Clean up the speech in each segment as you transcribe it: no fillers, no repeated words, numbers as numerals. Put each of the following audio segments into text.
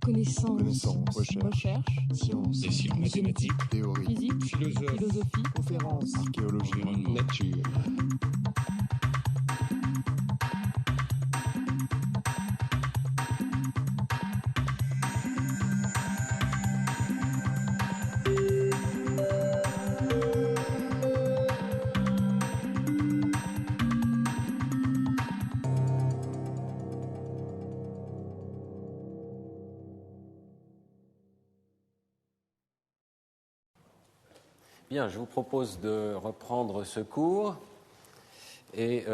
Connaissance, recherche, sciences, mathématiques, théorie, physique, philosophie, conférences, archéologie, nature. Bien, je vous propose de reprendre ce cours. Et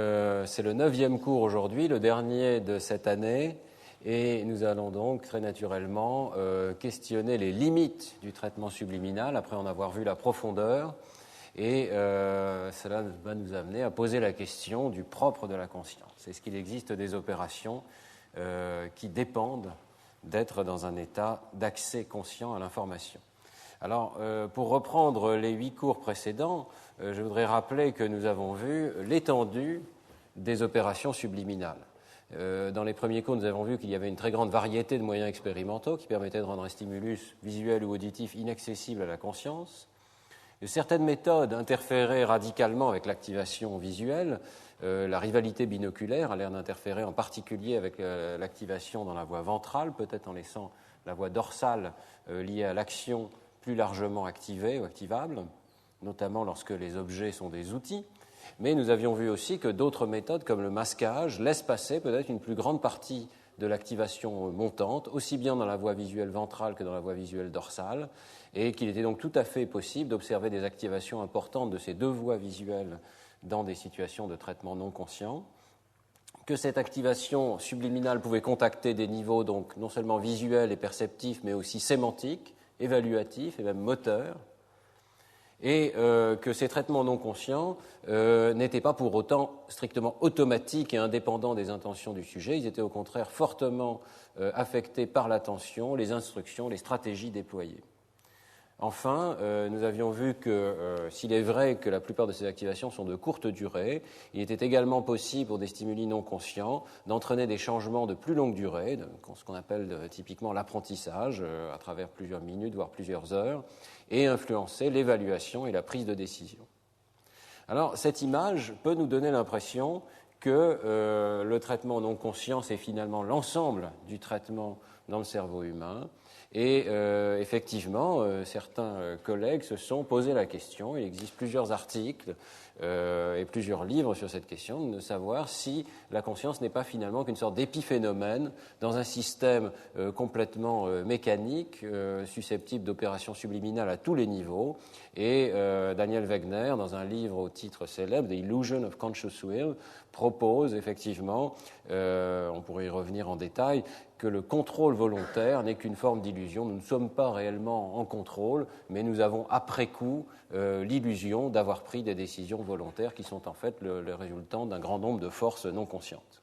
c'est le 9e cours aujourd'hui, le dernier de cette année. Et nous allons donc très naturellement questionner les limites du traitement subliminal après en avoir vu la profondeur. Et cela va nous amener à poser la question du propre de la conscience. Est-ce qu'il existe des opérations qui dépendent d'être dans un état d'accès conscient à l'information ? Alors, pour reprendre les 8 cours précédents, je voudrais rappeler que nous avons vu l'étendue des opérations subliminales. Dans les premiers cours, nous avons vu qu'il y avait une très grande variété de moyens expérimentaux qui permettaient de rendre un stimulus visuel ou auditif inaccessible à la conscience. Certaines méthodes interféraient radicalement avec l'activation visuelle. La rivalité binoculaire a l'air d'interférer en particulier avec l'activation dans la voie ventrale, peut-être en laissant la voie dorsale liée à l'action plus largement activée ou activable, notamment lorsque les objets sont des outils. Mais nous avions vu aussi que d'autres méthodes, comme le masquage, laissent passer peut-être une plus grande partie de l'activation montante, aussi bien dans la voie visuelle ventrale que dans la voie visuelle dorsale, et qu'il était donc tout à fait possible d'observer des activations importantes de ces deux voies visuelles dans des situations de traitement non conscient, que cette activation subliminale pouvait contacter des niveaux donc non seulement visuels et perceptifs, mais aussi sémantiques, évaluatifs et même moteurs, et que ces traitements non conscients n'étaient pas pour autant strictement automatiques et indépendants des intentions du sujet, ils étaient au contraire fortement affectés par l'attention, les instructions, les stratégies déployées. Enfin, nous avions vu que s'il est vrai que la plupart de ces activations sont de courte durée, il était également possible pour des stimuli non conscients d'entraîner des changements de plus longue durée, ce qu'on appelle typiquement l'apprentissage, à travers plusieurs minutes, voire plusieurs heures, et influencer l'évaluation et la prise de décision. Alors, cette image peut nous donner l'impression que le traitement non conscient, c'est finalement l'ensemble du traitement dans le cerveau humain. Et effectivement, certains collègues se sont posé la question, il existe plusieurs articles et plusieurs livres sur cette question, de savoir si la conscience n'est pas finalement qu'une sorte d'épiphénomène dans un système complètement mécanique, susceptible d'opérations subliminales à tous les niveaux. Et Daniel Wegner, dans un livre au titre célèbre, The Illusion of Conscious Will, propose effectivement, on pourrait y revenir en détail, que le contrôle volontaire n'est qu'une forme d'illusion. Nous ne sommes pas réellement en contrôle, mais nous avons après coup l'illusion d'avoir pris des décisions volontaires qui sont en fait le résultant d'un grand nombre de forces non conscientes.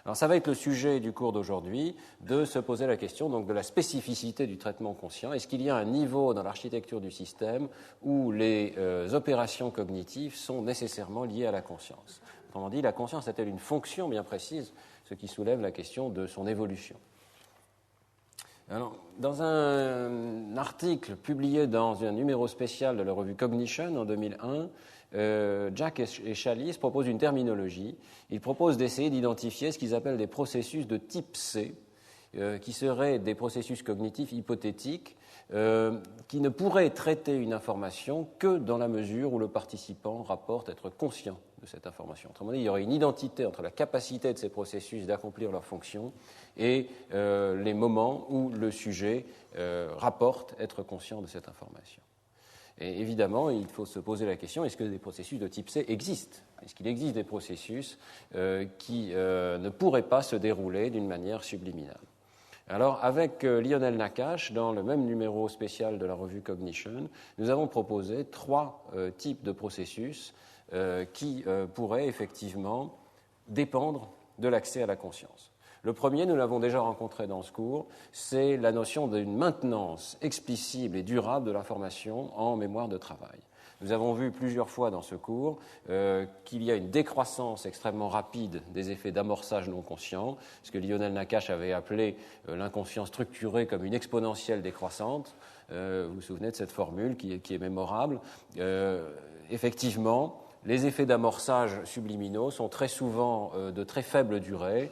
Alors ça va être le sujet du cours d'aujourd'hui, de se poser la question donc, de la spécificité du traitement conscient. Est-ce qu'il y a un niveau dans l'architecture du système où les opérations cognitives sont nécessairement liées à la conscience ? Autrement dit, la conscience a-t-elle une fonction bien précise, ce qui soulève la question de son évolution. Alors, dans un article publié dans un numéro spécial de la revue Cognition en 2001, Jack et Chalice proposent une terminologie. Ils proposent d'essayer d'identifier ce qu'ils appellent des processus de type C, qui seraient des processus cognitifs hypothétiques qui ne pourraient traiter une information que dans la mesure où le participant rapporte être conscient de cette information. Autrement dit, il y aurait une identité entre la capacité de ces processus d'accomplir leur fonction et les moments où le sujet rapporte être conscient de cette information. Et évidemment, il faut se poser la question, est-ce que des processus de type C existent ? Est-ce qu'il existe des processus qui ne pourraient pas se dérouler d'une manière subliminale ? Alors, avec Lionel Nakache, dans le même numéro spécial de la revue Cognition, nous avons proposé 3 types de processus qui pourraient effectivement dépendre de l'accès à la conscience. Le premier, nous l'avons déjà rencontré dans ce cours, c'est la notion d'une maintenance explicite et durable de l'information en mémoire de travail. Nous avons vu plusieurs fois dans ce cours qu'il y a une décroissance extrêmement rapide des effets d'amorçage non conscient, ce que Lionel Nakache avait appelé l'inconscient structuré comme une exponentielle décroissante. Vous vous souvenez de cette formule qui est mémorable. Effectivement, les effets d'amorçage subliminaux sont très souvent de très faible durée,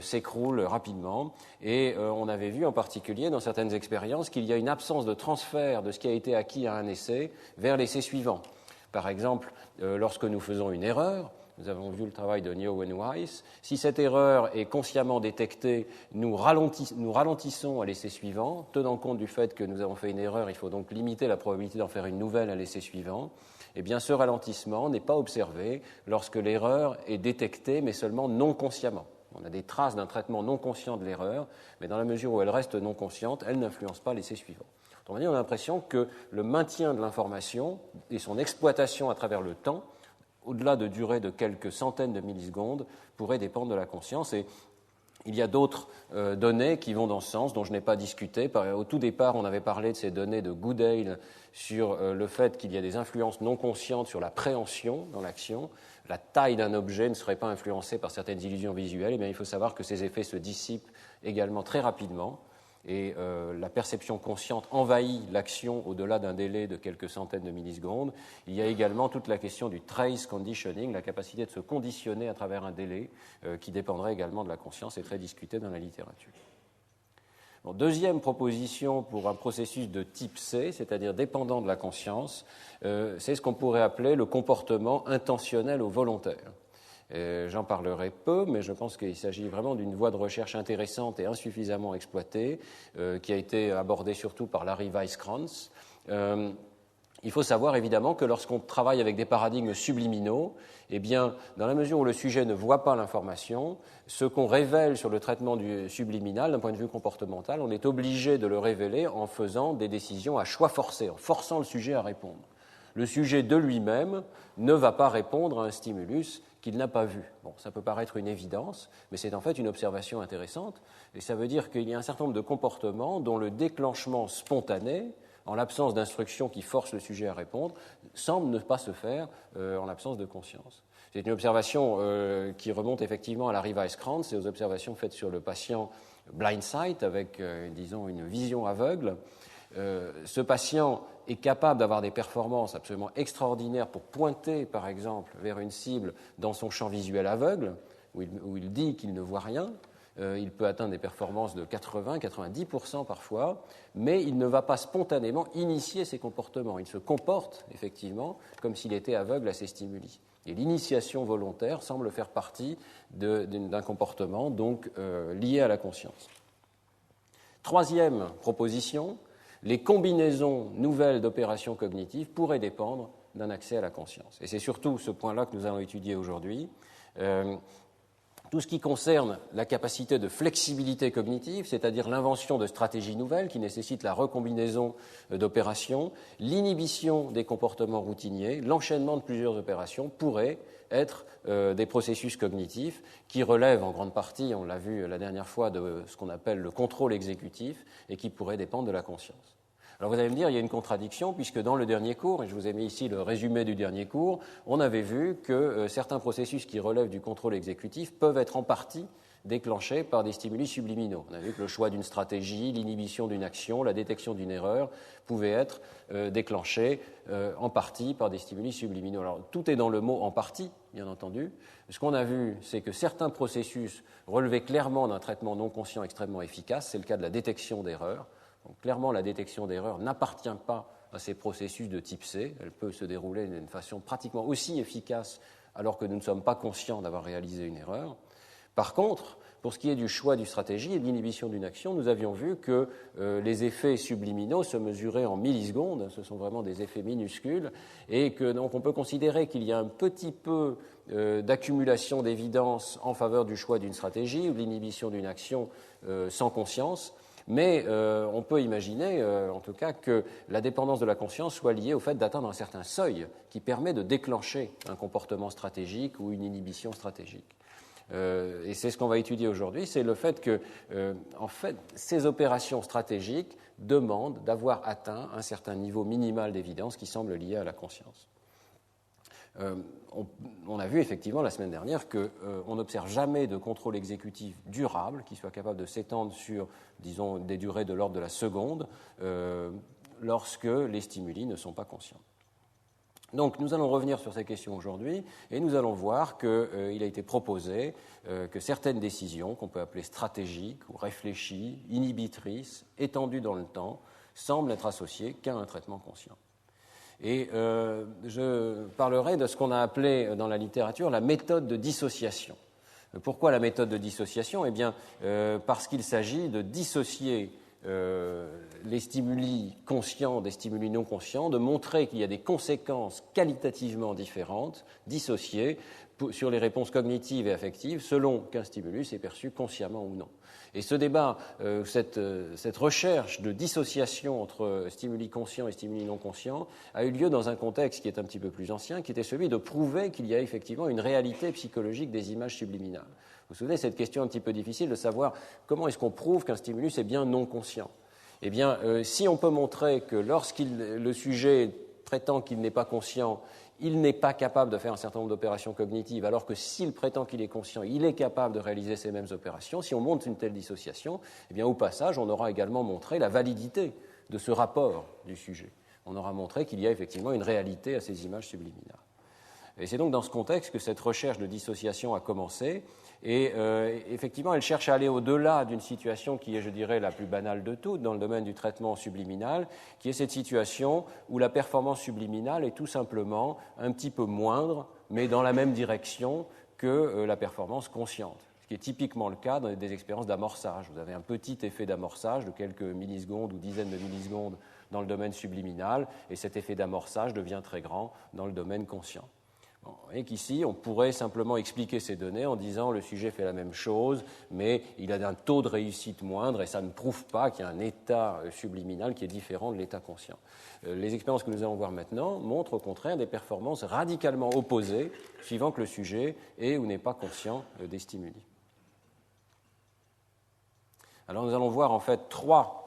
s'écroulent rapidement, et on avait vu en particulier dans certaines expériences qu'il y a une absence de transfert de ce qui a été acquis à un essai vers l'essai suivant. Par exemple, lorsque nous faisons une erreur, nous avons vu le travail de Nio Weiss, si cette erreur est consciemment détectée, nous ralentissons à l'essai suivant, tenant compte du fait que nous avons fait une erreur, il faut donc limiter la probabilité d'en faire une nouvelle à l'essai suivant. Eh bien, ce ralentissement n'est pas observé lorsque l'erreur est détectée, mais seulement non consciemment. On a des traces d'un traitement non conscient de l'erreur, mais dans la mesure où elle reste non consciente, elle n'influence pas l'essai suivant. Autrement dit, on a l'impression que le maintien de l'information et son exploitation à travers le temps, au-delà de durée de quelques centaines de millisecondes, pourrait dépendre de la conscience. Et il y a d'autres données qui vont dans ce sens, dont je n'ai pas discuté. Au tout départ, on avait parlé de ces données de Goodale sur le fait qu'il y a des influences non conscientes sur la préhension dans l'action. La taille d'un objet ne serait pas influencée par certaines illusions visuelles. Eh bien, il faut savoir que ces effets se dissipent également très rapidement. Et la perception consciente envahit l'action au-delà d'un délai de quelques centaines de millisecondes. Il y a également toute la question du trace conditioning, la capacité de se conditionner à travers un délai qui dépendrait également de la conscience et très discutée dans la littérature. Bon, deuxième proposition pour un processus de type C, c'est-à-dire dépendant de la conscience, c'est ce qu'on pourrait appeler le comportement intentionnel ou volontaire. J'en parlerai peu, mais je pense qu'il s'agit vraiment d'une voie de recherche intéressante et insuffisamment exploitée, qui a été abordée surtout par Larry Weisskranz. Il faut savoir évidemment que lorsqu'on travaille avec des paradigmes subliminaux, eh bien, dans la mesure où le sujet ne voit pas l'information, ce qu'on révèle sur le traitement du subliminal, d'un point de vue comportemental, on est obligé de le révéler en faisant des décisions à choix forcé, en forçant le sujet à répondre. Le sujet de lui-même ne va pas répondre à un stimulus qu'il n'a pas vu. Bon, ça peut paraître une évidence, mais c'est en fait une observation intéressante, et ça veut dire qu'il y a un certain nombre de comportements dont le déclenchement spontané, en l'absence d'instructions qui forcent le sujet à répondre, semble ne pas se faire en l'absence de conscience. C'est une observation qui remonte effectivement à Larry Weisskranz et aux observations faites sur le patient blind sight avec, disons, une vision aveugle. Ce patient est capable d'avoir des performances absolument extraordinaires pour pointer, par exemple, vers une cible dans son champ visuel aveugle, où il dit qu'il ne voit rien. Il peut atteindre des performances de 80-90% parfois, mais il ne va pas spontanément initier ses comportements. Il se comporte, effectivement, comme s'il était aveugle à ces stimuli. Et l'initiation volontaire semble faire partie d'un comportement donc lié à la conscience. Troisième proposition, les combinaisons nouvelles d'opérations cognitives pourraient dépendre d'un accès à la conscience. Et c'est surtout ce point-là que nous allons étudier aujourd'hui. Tout ce qui concerne la capacité de flexibilité cognitive, c'est-à-dire l'invention de stratégies nouvelles qui nécessitent la recombinaison d'opérations, l'inhibition des comportements routiniers, l'enchaînement de plusieurs opérations pourraient être des processus cognitifs qui relèvent en grande partie, on l'a vu la dernière fois, de ce qu'on appelle le contrôle exécutif et qui pourraient dépendre de la conscience. Alors vous allez me dire, il y a une contradiction, puisque dans le dernier cours, et je vous ai mis ici le résumé du dernier cours, on avait vu que certains processus qui relèvent du contrôle exécutif peuvent être en partie déclenchés par des stimuli subliminaux. On a vu que le choix d'une stratégie, l'inhibition d'une action, la détection d'une erreur pouvaient être déclenchés en partie par des stimuli subliminaux. Alors tout est dans le mot « en partie », bien entendu. Ce qu'on a vu, c'est que certains processus relevaient clairement d'un traitement non conscient extrêmement efficace. C'est le cas de la détection d'erreurs. Donc, clairement, la détection d'erreurs n'appartient pas à ces processus de type C. Elle peut se dérouler d'une façon pratiquement aussi efficace alors que nous ne sommes pas conscients d'avoir réalisé une erreur. Par contre, pour ce qui est du choix d'une stratégie et de l'inhibition d'une action, nous avions vu que les effets subliminaux se mesuraient en millisecondes, ce sont vraiment des effets minuscules, et que donc on peut considérer qu'il y a un petit peu d'accumulation d'évidence en faveur du choix d'une stratégie ou de l'inhibition d'une action sans conscience. Mais on peut imaginer, en tout cas, que la dépendance de la conscience soit liée au fait d'atteindre un certain seuil qui permet de déclencher un comportement stratégique ou une inhibition stratégique. Et c'est ce qu'on va étudier aujourd'hui, c'est le fait que, en fait, ces opérations stratégiques demandent d'avoir atteint un certain niveau minimal d'évidence qui semble lié à la conscience. On a vu effectivement la semaine dernière qu'on n'observe jamais de contrôle exécutif durable qui soit capable de s'étendre sur, disons, des durées de l'ordre de la seconde lorsque les stimuli ne sont pas conscients. Donc nous allons revenir sur ces questions aujourd'hui et nous allons voir qu'il a été proposé que certaines décisions, qu'on peut appeler stratégiques ou réfléchies, inhibitrices, étendues dans le temps, semblent être associées qu'à un traitement conscient. Et je parlerai de ce qu'on a appelé dans la littérature la méthode de dissociation. Pourquoi la méthode de dissociation ? Eh bien, parce qu'il s'agit de dissocier les stimuli conscients des stimuli non conscients, de montrer qu'il y a des conséquences qualitativement différentes, dissociées, sur les réponses cognitives et affectives, selon qu'un stimulus est perçu consciemment ou non. Et ce débat, cette recherche de dissociation entre stimuli conscients et stimuli non conscients a eu lieu dans un contexte qui est un petit peu plus ancien, qui était celui de prouver qu'il y a effectivement une réalité psychologique des images subliminales. Vous vous souvenez, cette question un petit peu difficile de savoir comment est-ce qu'on prouve qu'un stimulus est bien non conscient. Eh bien, si on peut montrer que le sujet prétend qu'il n'est pas conscient, il n'est pas capable de faire un certain nombre d'opérations cognitives, alors que s'il prétend qu'il est conscient, il est capable de réaliser ces mêmes opérations. Si on montre une telle dissociation, eh bien, au passage, on aura également montré la validité de ce rapport du sujet. On aura montré qu'il y a effectivement une réalité à ces images subliminales. Et c'est donc dans ce contexte que cette recherche de dissociation a commencé. Et effectivement, elle cherche à aller au-delà d'une situation qui est, je dirais, la plus banale de toutes dans le domaine du traitement subliminal, qui est cette situation où la performance subliminale est tout simplement un petit peu moindre, mais dans la même direction que la performance consciente, ce qui est typiquement le cas dans des expériences d'amorçage. Vous avez un petit effet d'amorçage de quelques millisecondes ou dizaines de millisecondes dans le domaine subliminal, et cet effet d'amorçage devient très grand dans le domaine conscient. Bon, et qu'ici, on pourrait simplement expliquer ces données en disant le sujet fait la même chose, mais il a un taux de réussite moindre et ça ne prouve pas qu'il y a un état subliminal qui est différent de l'état conscient. Les expériences que nous allons voir maintenant montrent au contraire des performances radicalement opposées suivant que le sujet est ou n'est pas conscient des stimuli. Alors nous allons voir en fait trois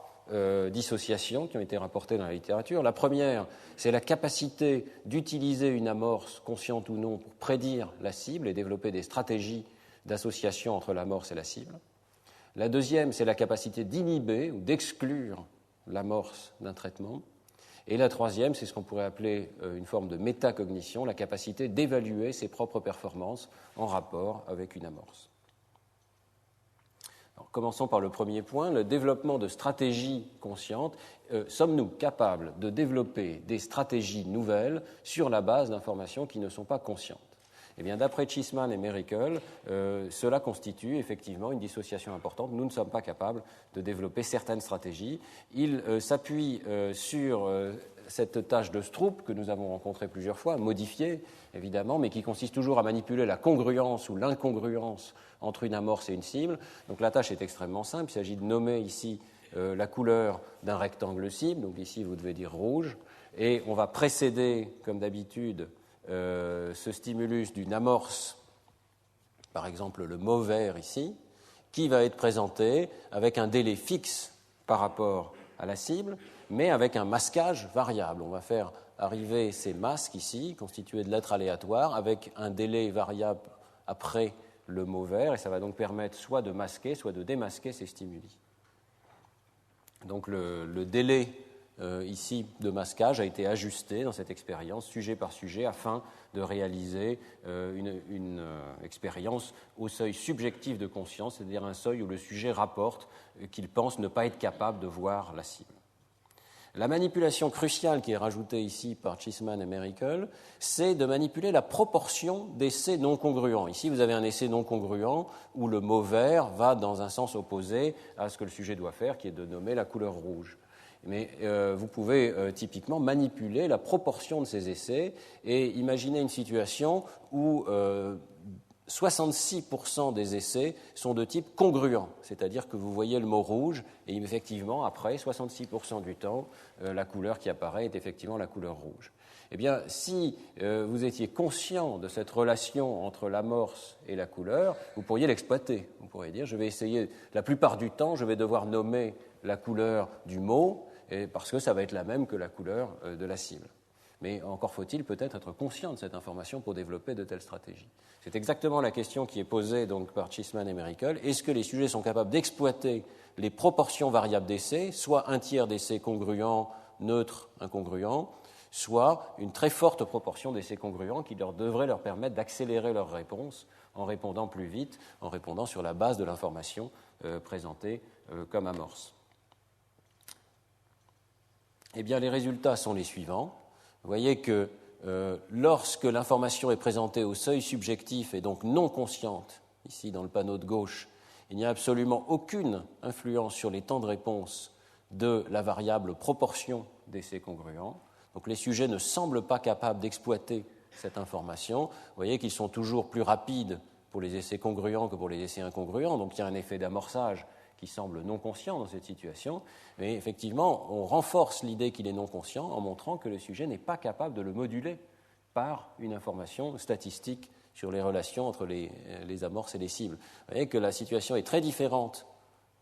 dissociations qui ont été rapportées dans la littérature. La première, c'est la capacité d'utiliser une amorce, consciente ou non, pour prédire la cible et développer des stratégies d'association entre l'amorce et la cible. La deuxième, c'est la capacité d'inhiber ou d'exclure l'amorce d'un traitement. Et la troisième, c'est ce qu'on pourrait appeler une forme de métacognition, la capacité d'évaluer ses propres performances en rapport avec une amorce. Alors, commençons par le premier point, le développement de stratégies conscientes. Sommes-nous capables de développer des stratégies nouvelles sur la base d'informations qui ne sont pas conscientes ? Eh bien, d'après Cheeseman et Mericle, cela constitue effectivement une dissociation importante. Nous ne sommes pas capables de développer certaines stratégies. Ils s'appuient sur cette tâche de Stroop que nous avons rencontrée plusieurs fois, modifiée évidemment, mais qui consiste toujours à manipuler la congruence ou l'incongruence entre une amorce et une cible. Donc la tâche est extrêmement simple. Il s'agit de nommer ici la couleur d'un rectangle cible. Donc ici, vous devez dire rouge. Et on va précéder, comme d'habitude, ce stimulus d'une amorce, par exemple le mot vert ici, qui va être présenté avec un délai fixe par rapport à la cible, mais avec un masquage variable. On va faire arriver ces masques ici, constitués de lettres aléatoires, avec un délai variable après le mot vert, et ça va donc permettre soit de masquer, soit de démasquer ces stimuli. Donc le délai ici de masquage a été ajusté dans cette expérience, sujet par sujet, afin de réaliser une expérience au seuil subjectif de conscience, c'est-à-dire un seuil où le sujet rapporte qu'il pense ne pas être capable de voir la cible. La manipulation cruciale qui est rajoutée ici par Cheeseman et Mericle, c'est de manipuler la proportion d'essais non congruents. Ici, vous avez un essai non congruent où le mot vert va dans un sens opposé à ce que le sujet doit faire, qui est de nommer la couleur rouge. Mais vous pouvez typiquement manipuler la proportion de ces essais et imaginer une situation où 66% des essais sont de type congruent, c'est-à-dire que vous voyez le mot rouge et effectivement, après, 66% du temps, la couleur qui apparaît est effectivement la couleur rouge. Eh bien, si vous étiez conscient de cette relation entre l'amorce et la couleur, vous pourriez l'exploiter. Vous pourriez dire, je vais essayer, la plupart du temps, je vais devoir nommer la couleur du mot, parce que ça va être la même que la couleur de la cible. Mais encore faut-il peut-être être conscient de cette information pour développer de telles stratégies. C'est exactement la question qui est posée donc par Cheeseman et Mericle. Est-ce que les sujets sont capables d'exploiter les proportions variables d'essais, soit un tiers d'essais congruents, neutres, incongruents, soit une très forte proportion d'essais congruents qui devrait leur permettre d'accélérer leur réponse en répondant plus vite, en répondant sur la base de l'information présentée comme amorce. Eh bien, les résultats sont les suivants. Vous voyez que lorsque l'information est présentée au seuil subjectif et donc non consciente, ici dans le panneau de gauche, il n'y a absolument aucune influence sur les temps de réponse de la variable proportion d'essais congruents. Donc les sujets ne semblent pas capables d'exploiter cette information. Vous voyez qu'ils sont toujours plus rapides pour les essais congruents que pour les essais incongruents, donc il y a un effet d'amorçage qui semble non conscient dans cette situation, mais effectivement, on renforce l'idée qu'il est non conscient en montrant que le sujet n'est pas capable de le moduler par une information statistique sur les relations entre les amorces et les cibles. Vous voyez que la situation est très différente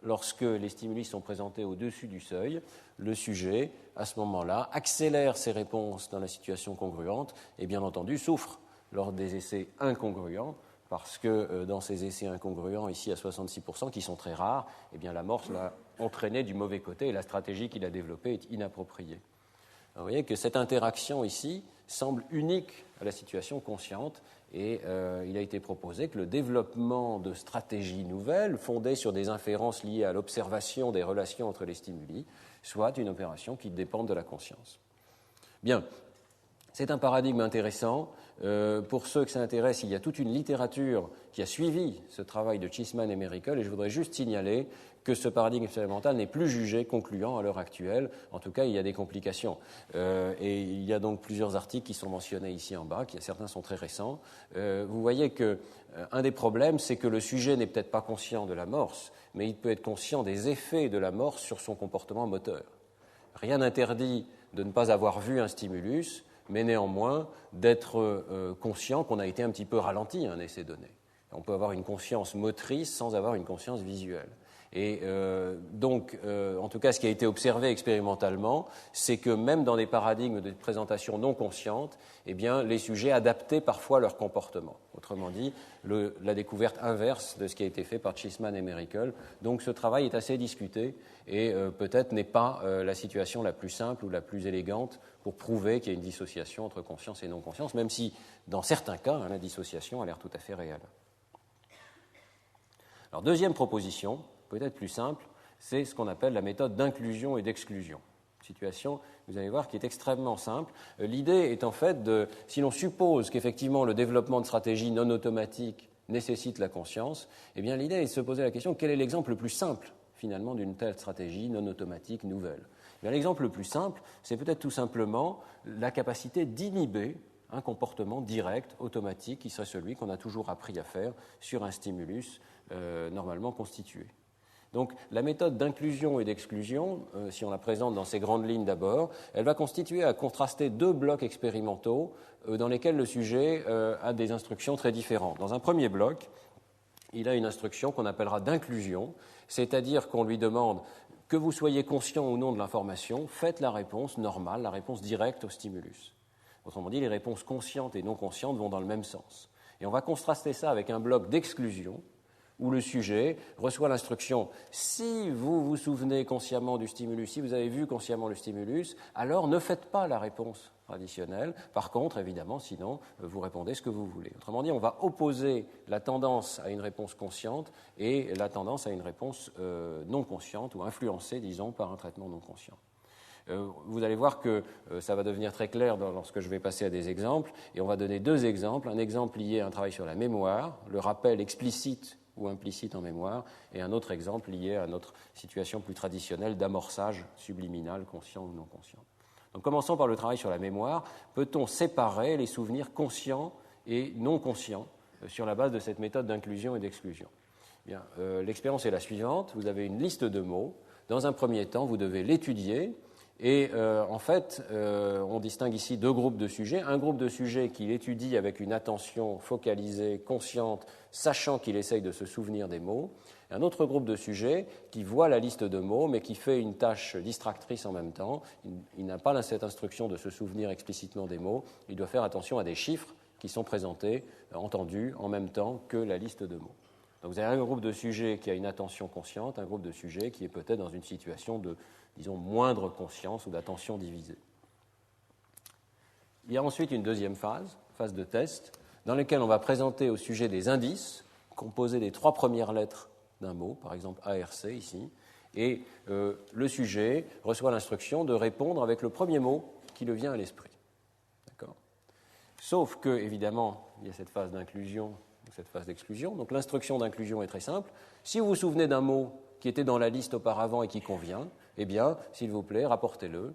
lorsque les stimuli sont présentés au-dessus du seuil. Le sujet, à ce moment-là, accélère ses réponses dans la situation congruente et, bien entendu, souffre lors des essais incongruents, parce que dans ces essais incongruents, ici à 66%, qui sont très rares, eh bien, l'amorce l'a entraîné du mauvais côté et la stratégie qu'il a développée est inappropriée. Alors, vous voyez que cette interaction ici semble unique à la situation consciente et il a été proposé que le développement de stratégies nouvelles fondées sur des inférences liées à l'observation des relations entre les stimuli soit une opération qui dépend de la conscience. Bien, c'est un paradigme intéressant. Pour ceux que ça intéresse, il y a toute une littérature qui a suivi ce travail de Cheeseman et Mericle, et je voudrais juste signaler que ce paradigme expérimental n'est plus jugé concluant à l'heure actuelle. En tout cas, il y a des complications. Et il y a donc plusieurs articles qui sont mentionnés ici en bas, certains sont très récents. Vous voyez qu'un des problèmes, c'est que le sujet n'est peut-être pas conscient de l'amorce, mais il peut être conscient des effets de l'amorce sur son comportement moteur. Rien n'interdit de ne pas avoir vu un stimulus, mais néanmoins d'être conscient qu'on a été un petit peu ralenti à un essai donné. On peut avoir une conscience motrice sans avoir une conscience visuelle. Et donc, en tout cas, ce qui a été observé expérimentalement, c'est que même dans des paradigmes de présentation non consciente, eh bien, les sujets adaptaient parfois leur comportement. Autrement dit, la découverte inverse de ce qui a été fait par Cheeseman et Mericle. Donc, ce travail est assez discuté et peut-être n'est pas la situation la plus simple ou la plus élégante pour prouver qu'il y a une dissociation entre conscience et non-conscience, même si, dans certains cas, la dissociation a l'air tout à fait réelle. Alors, deuxième proposition, peut-être plus simple, c'est ce qu'on appelle la méthode d'inclusion et d'exclusion. Situation, vous allez voir, qui est extrêmement simple. L'idée est en fait si l'on suppose qu'effectivement le développement de stratégies non automatiques nécessite la conscience, eh bien l'idée est de se poser la question, quel est l'exemple le plus simple, finalement, d'une telle stratégie non automatique nouvelle ? Eh bien, l'exemple le plus simple, c'est peut-être tout simplement la capacité d'inhiber un comportement direct, automatique, qui serait celui qu'on a toujours appris à faire sur un stimulus normalement constitué. Donc la méthode d'inclusion et d'exclusion, si on la présente dans ces grandes lignes d'abord, elle va constituer à contraster deux blocs expérimentaux dans lesquels le sujet a des instructions très différentes. Dans un premier bloc, il a une instruction qu'on appellera d'inclusion, c'est-à-dire qu'on lui demande que vous soyez conscient ou non de l'information, faites la réponse normale, la réponse directe au stimulus. Autrement dit, les réponses conscientes et non conscientes vont dans le même sens. Et on va contraster ça avec un bloc d'exclusion, où le sujet reçoit l'instruction « si vous vous souvenez consciemment du stimulus, si vous avez vu consciemment le stimulus, alors ne faites pas la réponse traditionnelle. Par contre, évidemment, sinon, vous répondez ce que vous voulez. » Autrement dit, on va opposer la tendance à une réponse consciente et la tendance à une réponse non consciente ou influencée, disons, par un traitement non conscient. Vous allez voir que ça va devenir très clair lorsque je vais passer à des exemples, et on va donner deux exemples. Un exemple lié à un travail sur la mémoire, le rappel explicite ou implicite en mémoire, et un autre exemple lié à notre situation plus traditionnelle d'amorçage subliminal, conscient ou non conscient. Donc commençons par le travail sur la mémoire. Peut-on séparer les souvenirs conscients et non conscients sur la base de cette méthode d'inclusion et d'exclusion ? Bien, l'expérience est la suivante. Vous avez une liste de mots. Dans un premier temps, vous devez l'étudier Et en fait, on distingue ici deux groupes de sujets. Un groupe de sujets qui l'étudie avec une attention focalisée, consciente, sachant qu'il essaye de se souvenir des mots. Un autre groupe de sujets qui voit la liste de mots, mais qui fait une tâche distractrice en même temps. Il n'a pas cette instruction de se souvenir explicitement des mots. Il doit faire attention à des chiffres qui sont présentés, entendus, en même temps que la liste de mots. Donc vous avez un groupe de sujets qui a une attention consciente, un groupe de sujets qui est peut-être dans une situation de, disons, moindre conscience ou d'attention divisée. Il y a ensuite une deuxième phase, phase de test, dans laquelle on va présenter au sujet des indices composés des 3 premières lettres d'un mot, par exemple ARC ici, et le sujet reçoit l'instruction de répondre avec le premier mot qui lui vient à l'esprit. D'accord ? Sauf que, évidemment, il y a cette phase d'inclusion, cette phase d'exclusion. Donc l'instruction d'inclusion est très simple. Si vous vous souvenez d'un mot qui était dans la liste auparavant et qui convient, eh bien, s'il vous plaît, rapportez-le,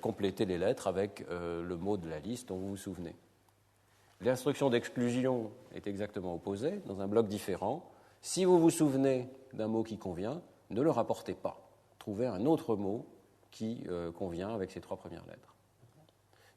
complétez les lettres avec le mot de la liste dont vous vous souvenez. L'instruction d'exclusion est exactement opposée, dans un bloc différent. Si vous vous souvenez d'un mot qui convient, ne le rapportez pas. Trouvez un autre mot qui convient avec ces 3 premières lettres.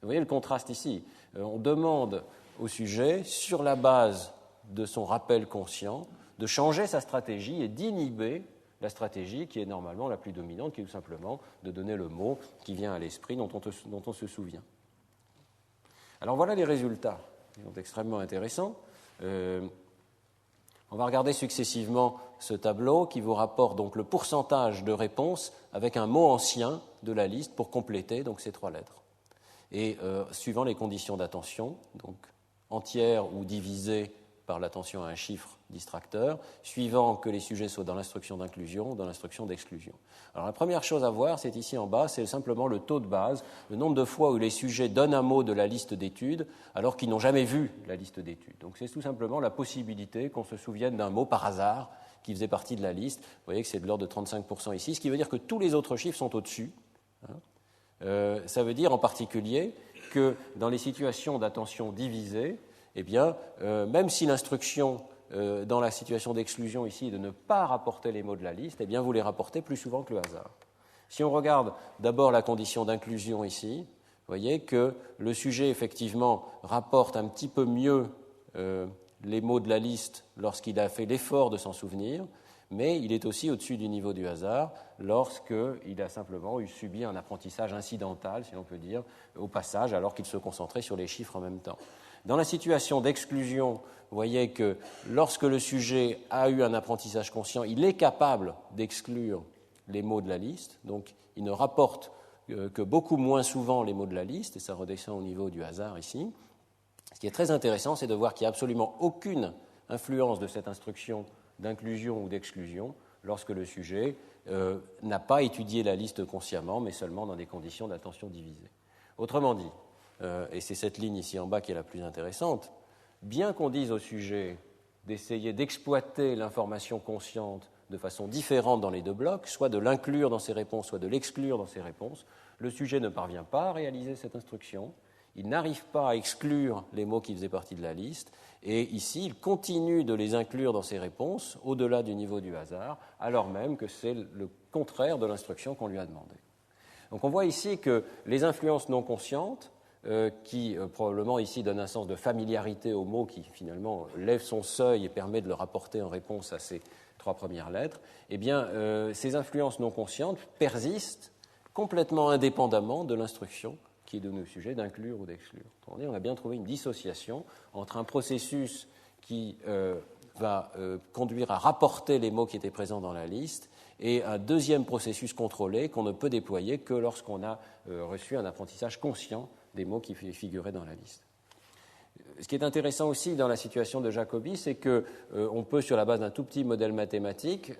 Vous voyez le contraste ici. On demande au sujet, sur la base de son rappel conscient, de changer sa stratégie et d'inhiber la stratégie qui est normalement la plus dominante, qui est tout simplement de donner le mot qui vient à l'esprit, dont on se souvient. Alors voilà les résultats, qui sont extrêmement intéressants. On va regarder successivement ce tableau qui vous rapporte donc le pourcentage de réponses avec un mot ancien de la liste pour compléter donc ces 3 lettres. Et suivant les conditions d'attention, donc entière ou divisée par l'attention à un chiffre distracteur, suivant que les sujets soient dans l'instruction d'inclusion ou dans l'instruction d'exclusion. Alors la première chose à voir, c'est ici en bas, c'est simplement le taux de base, le nombre de fois où les sujets donnent un mot de la liste d'études alors qu'ils n'ont jamais vu la liste d'études. Donc c'est tout simplement la possibilité qu'on se souvienne d'un mot par hasard qui faisait partie de la liste. Vous voyez que c'est de l'ordre de 35% ici, ce qui veut dire que tous les autres chiffres sont au-dessus. Ça veut dire en particulier que dans les situations d'attention divisée, eh bien, même si l'instruction dans la situation d'exclusion ici est de ne pas rapporter les mots de la liste, eh bien, vous les rapportez plus souvent que le hasard. Si on regarde d'abord la condition d'inclusion ici, vous voyez que le sujet, effectivement, rapporte un petit peu mieux les mots de la liste lorsqu'il a fait l'effort de s'en souvenir, mais il est aussi au-dessus du niveau du hasard lorsqu'il a simplement subi un apprentissage incidental, si l'on peut dire, au passage, alors qu'il se concentrait sur les chiffres en même temps. Dans la situation d'exclusion, vous voyez que lorsque le sujet a eu un apprentissage conscient, il est capable d'exclure les mots de la liste, donc il ne rapporte que beaucoup moins souvent les mots de la liste, et ça redescend au niveau du hasard ici. Ce qui est très intéressant, c'est de voir qu'il n'y a absolument aucune influence de cette instruction d'inclusion ou d'exclusion lorsque le sujet n'a pas étudié la liste consciemment, mais seulement dans des conditions d'attention divisée. Autrement dit, et c'est cette ligne ici en bas qui est la plus intéressante, bien qu'on dise au sujet d'essayer d'exploiter l'information consciente de façon différente dans les 2 blocs, soit de l'inclure dans ses réponses, soit de l'exclure dans ses réponses, le sujet ne parvient pas à réaliser cette instruction, il n'arrive pas à exclure les mots qui faisaient partie de la liste, et ici, il continue de les inclure dans ses réponses, au-delà du niveau du hasard, alors même que c'est le contraire de l'instruction qu'on lui a demandée. Donc on voit ici que les influences non conscientes, qui probablement ici donne un sens de familiarité au mot qui finalement lève son seuil et permet de le rapporter en réponse à ces 3 premières lettres, eh bien, ces influences non conscientes persistent complètement indépendamment de l'instruction qui est donnée au sujet d'inclure ou d'exclure. On a bien trouvé une dissociation entre un processus qui va conduire à rapporter les mots qui étaient présents dans la liste et un deuxième processus contrôlé qu'on ne peut déployer que lorsqu'on a reçu un apprentissage conscient des mots qui figuraient dans la liste. Ce qui est intéressant aussi dans la situation de Jacobi, c'est qu'on peut, sur la base d'un tout petit modèle mathématique,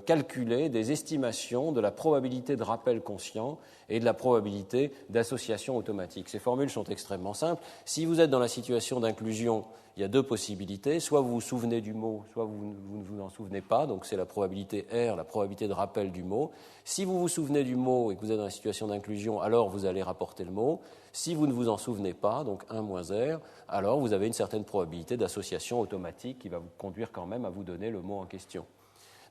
calculer des estimations de la probabilité de rappel conscient et de la probabilité d'association automatique. Ces formules sont extrêmement simples. Si vous êtes dans la situation d'inclusion, il y a 2 possibilités. Soit vous vous souvenez du mot, soit vous ne vous en souvenez pas. Donc c'est la probabilité R, la probabilité de rappel du mot. Si vous vous souvenez du mot et que vous êtes dans la situation d'inclusion, alors vous allez rapporter le mot. Si vous ne vous en souvenez pas, donc 1 moins R, alors vous avez une certaine probabilité d'association automatique qui va vous conduire quand même à vous donner le mot en question.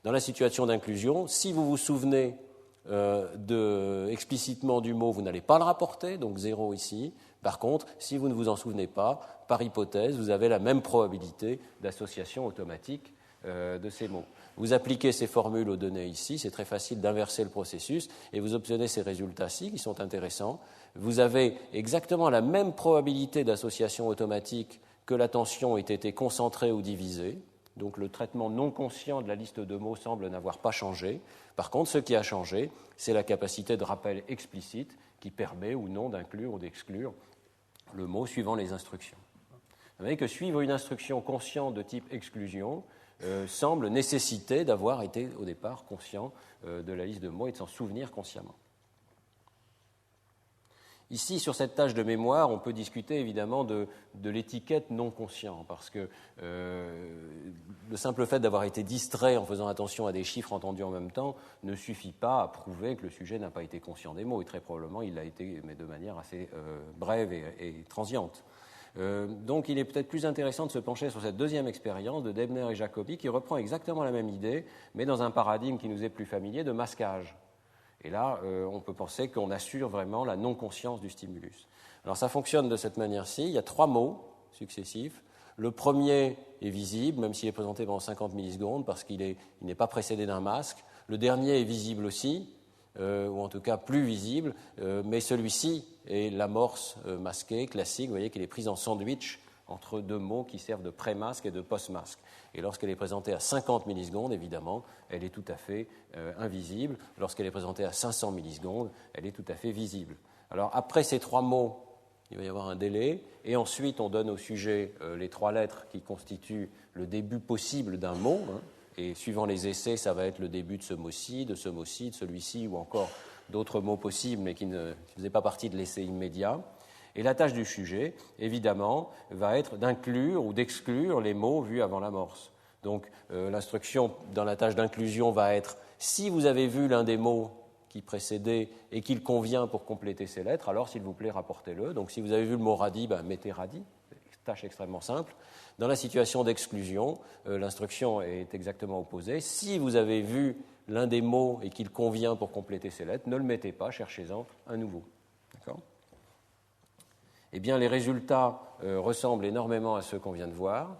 Dans la situation d'inclusion, si vous vous souvenez explicitement du mot, vous n'allez pas le rapporter, donc 0 ici. Par contre, si vous ne vous en souvenez pas, par hypothèse, vous avez la même probabilité d'association automatique de ces mots. Vous appliquez ces formules aux données ici, c'est très facile d'inverser le processus, et vous obtenez ces résultats-ci qui sont intéressants. Vous avez exactement la même probabilité d'association automatique que l'attention ait été concentrée ou divisée. Donc le traitement non conscient de la liste de mots semble n'avoir pas changé. Par contre, ce qui a changé, c'est la capacité de rappel explicite qui permet ou non d'inclure ou d'exclure le mot suivant les instructions. Vous voyez que suivre une instruction consciente de type exclusion semble nécessiter d'avoir été au départ conscient de la liste de mots et de s'en souvenir consciemment. Ici, sur cette tâche de mémoire, on peut discuter évidemment de l'étiquette non conscient, parce que le simple fait d'avoir été distrait en faisant attention à des chiffres entendus en même temps ne suffit pas à prouver que le sujet n'a pas été conscient des mots, et très probablement il l'a été, mais de manière assez brève et transiente. Donc il est peut-être plus intéressant de se pencher sur cette deuxième expérience de Debner et Jacobi, qui reprend exactement la même idée, mais dans un paradigme qui nous est plus familier de masquage. Et là, on peut penser qu'on assure vraiment la non-conscience du stimulus. Alors ça fonctionne de cette manière-ci. Il y a 3 mots successifs. Le premier est visible, même s'il est présenté pendant 50 millisecondes, parce qu'il n'est pas précédé d'un masque. Le dernier est visible aussi, ou en tout cas plus visible, mais celui-ci est l'amorce masquée, classique. Vous voyez qu'il est prise en sandwich entre 2 mots qui servent de pré-masque et de post-masque. Et lorsqu'elle est présentée à 50 millisecondes, évidemment, elle est tout à fait invisible. Lorsqu'elle est présentée à 500 millisecondes, elle est tout à fait visible. Alors, après ces 3 mots, il va y avoir un délai, et ensuite on donne au sujet les 3 lettres qui constituent le début possible d'un mot, et suivant les essais, ça va être le début de ce mot-ci, de celui-ci, ou encore d'autres mots possibles, mais qui ne faisaient pas partie de l'essai immédiat. Et la tâche du sujet, évidemment, va être d'inclure ou d'exclure les mots vus avant l'amorce. Donc, l'instruction dans la tâche d'inclusion va être « si vous avez vu l'un des mots qui précédait et qu'il convient pour compléter ces lettres, alors s'il vous plaît, rapportez-le. » Donc, si vous avez vu le mot « radis », mettez « radis ». Tâche extrêmement simple. Dans la situation d'exclusion, l'instruction est exactement opposée. Si vous avez vu l'un des mots et qu'il convient pour compléter ces lettres, ne le mettez pas, cherchez-en un nouveau. D'accord ? Eh bien, les résultats ressemblent énormément à ceux qu'on vient de voir.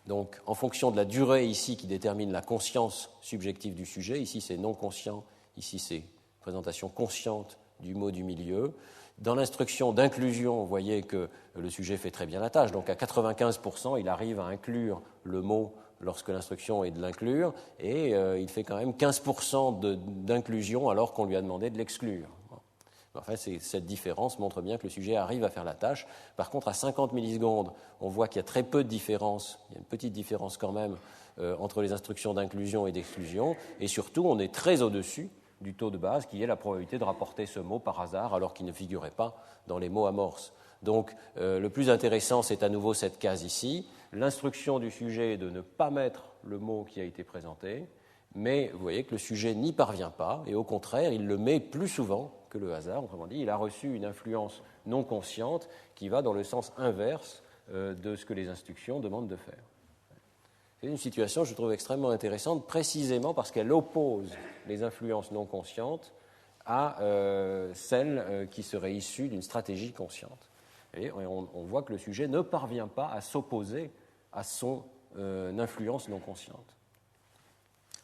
Donc, en fonction de la durée ici qui détermine la conscience subjective du sujet, ici c'est non conscient, ici c'est présentation consciente du mot du milieu. Dans l'instruction d'inclusion, vous voyez que le sujet fait très bien la tâche. Donc, à 95%, il arrive à inclure le mot lorsque l'instruction est de l'inclure, et il fait quand même 15% d'inclusion alors qu'on lui a demandé de l'exclure. Enfin, cette différence montre bien que le sujet arrive à faire la tâche. Par contre, à 50 millisecondes, on voit qu'il y a très peu de différence, il y a une petite différence quand même entre les instructions d'inclusion et d'exclusion, et surtout, on est très au-dessus du taux de base, qui est la probabilité de rapporter ce mot par hasard alors qu'il ne figurait pas dans les mots amorces. Donc, le plus intéressant, c'est à nouveau cette case ici. L'instruction du sujet est de ne pas mettre le mot qui a été présenté, mais vous voyez que le sujet n'y parvient pas, et au contraire, il le met plus souvent que le hasard. Autrement dit, il a reçu une influence non consciente qui va dans le sens inverse de ce que les instructions demandent de faire. C'est une situation, je trouve, extrêmement intéressante, précisément parce qu'elle oppose les influences non conscientes à celles qui seraient issues d'une stratégie consciente. Et on voit que le sujet ne parvient pas à s'opposer à son influence non consciente.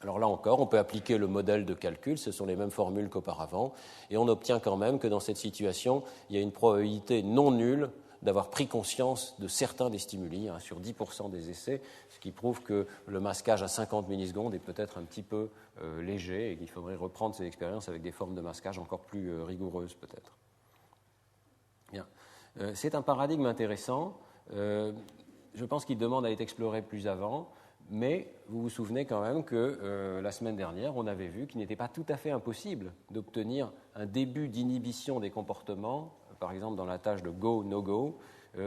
Alors là encore, on peut appliquer le modèle de calcul, ce sont les mêmes formules qu'auparavant, et on obtient quand même que dans cette situation, il y a une probabilité non nulle d'avoir pris conscience de certains des stimuli, sur 10% des essais, ce qui prouve que le masquage à 50 millisecondes est peut-être un petit peu léger et qu'il faudrait reprendre ces expériences avec des formes de masquage encore plus rigoureuses peut-être. Bien. C'est un paradigme intéressant. Je pense qu'il demande à être exploré plus avant. Mais vous vous souvenez quand même que la semaine dernière, on avait vu qu'il n'était pas tout à fait impossible d'obtenir un début d'inhibition des comportements, par exemple dans la tâche de go, no go,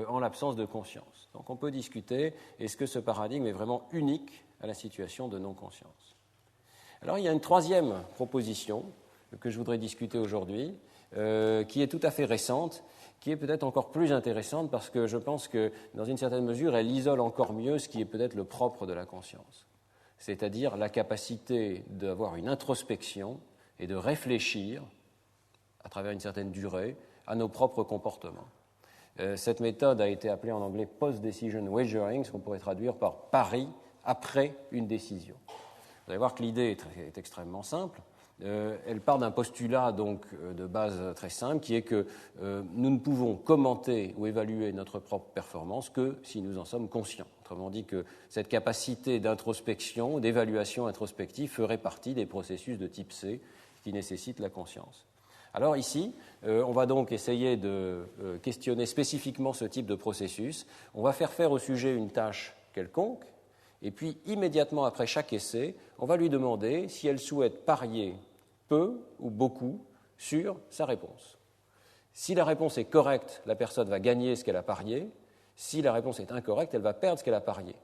en l'absence de conscience. Donc on peut discuter, est-ce que ce paradigme est vraiment unique à la situation de non-conscience ? Alors il y a une troisième proposition que je voudrais discuter aujourd'hui, qui est tout à fait récente, qui est peut-être encore plus intéressante parce que je pense que, dans une certaine mesure, elle isole encore mieux ce qui est peut-être le propre de la conscience. c'est-à-dire la capacité d'avoir une introspection et de réfléchir, à travers une certaine durée, à nos propres comportements. Cette méthode a été appelée en anglais post-decision wagering, ce qu'on pourrait traduire par pari après une décision. Vous allez voir que l'idée est extrêmement simple. Elle part d'un postulat donc de base très simple, qui est que nous ne pouvons commenter ou évaluer notre propre performance que si nous en sommes conscients. Autrement dit, que cette capacité d'introspection, d'évaluation introspective ferait partie des processus de type C qui nécessitent la conscience. Alors ici, on va donc essayer de questionner spécifiquement ce type de processus. On va faire au sujet une tâche quelconque, et puis immédiatement après chaque essai, on va lui demander si elle souhaite parier peu ou beaucoup sur sa réponse. Si la réponse est correcte, la personne va gagner ce qu'elle a parié. Si la réponse est incorrecte, elle va perdre ce qu'elle a parié.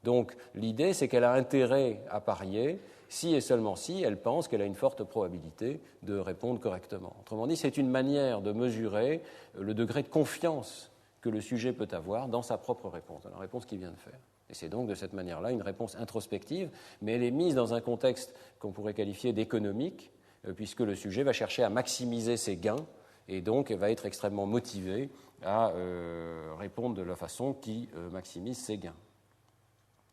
Donc l'idée, c'est qu'elle a intérêt à parier si et seulement si elle pense qu'elle a une forte probabilité de répondre correctement. Autrement dit, c'est une manière de mesurer le degré de confiance que le sujet peut avoir dans sa propre réponse, dans la réponse qu'il vient de faire. Et c'est donc de cette manière-là une réponse introspective, mais elle est mise dans un contexte qu'on pourrait qualifier d'économique, puisque le sujet va chercher à maximiser ses gains et donc va être extrêmement motivé à répondre de la façon qui maximise ses gains.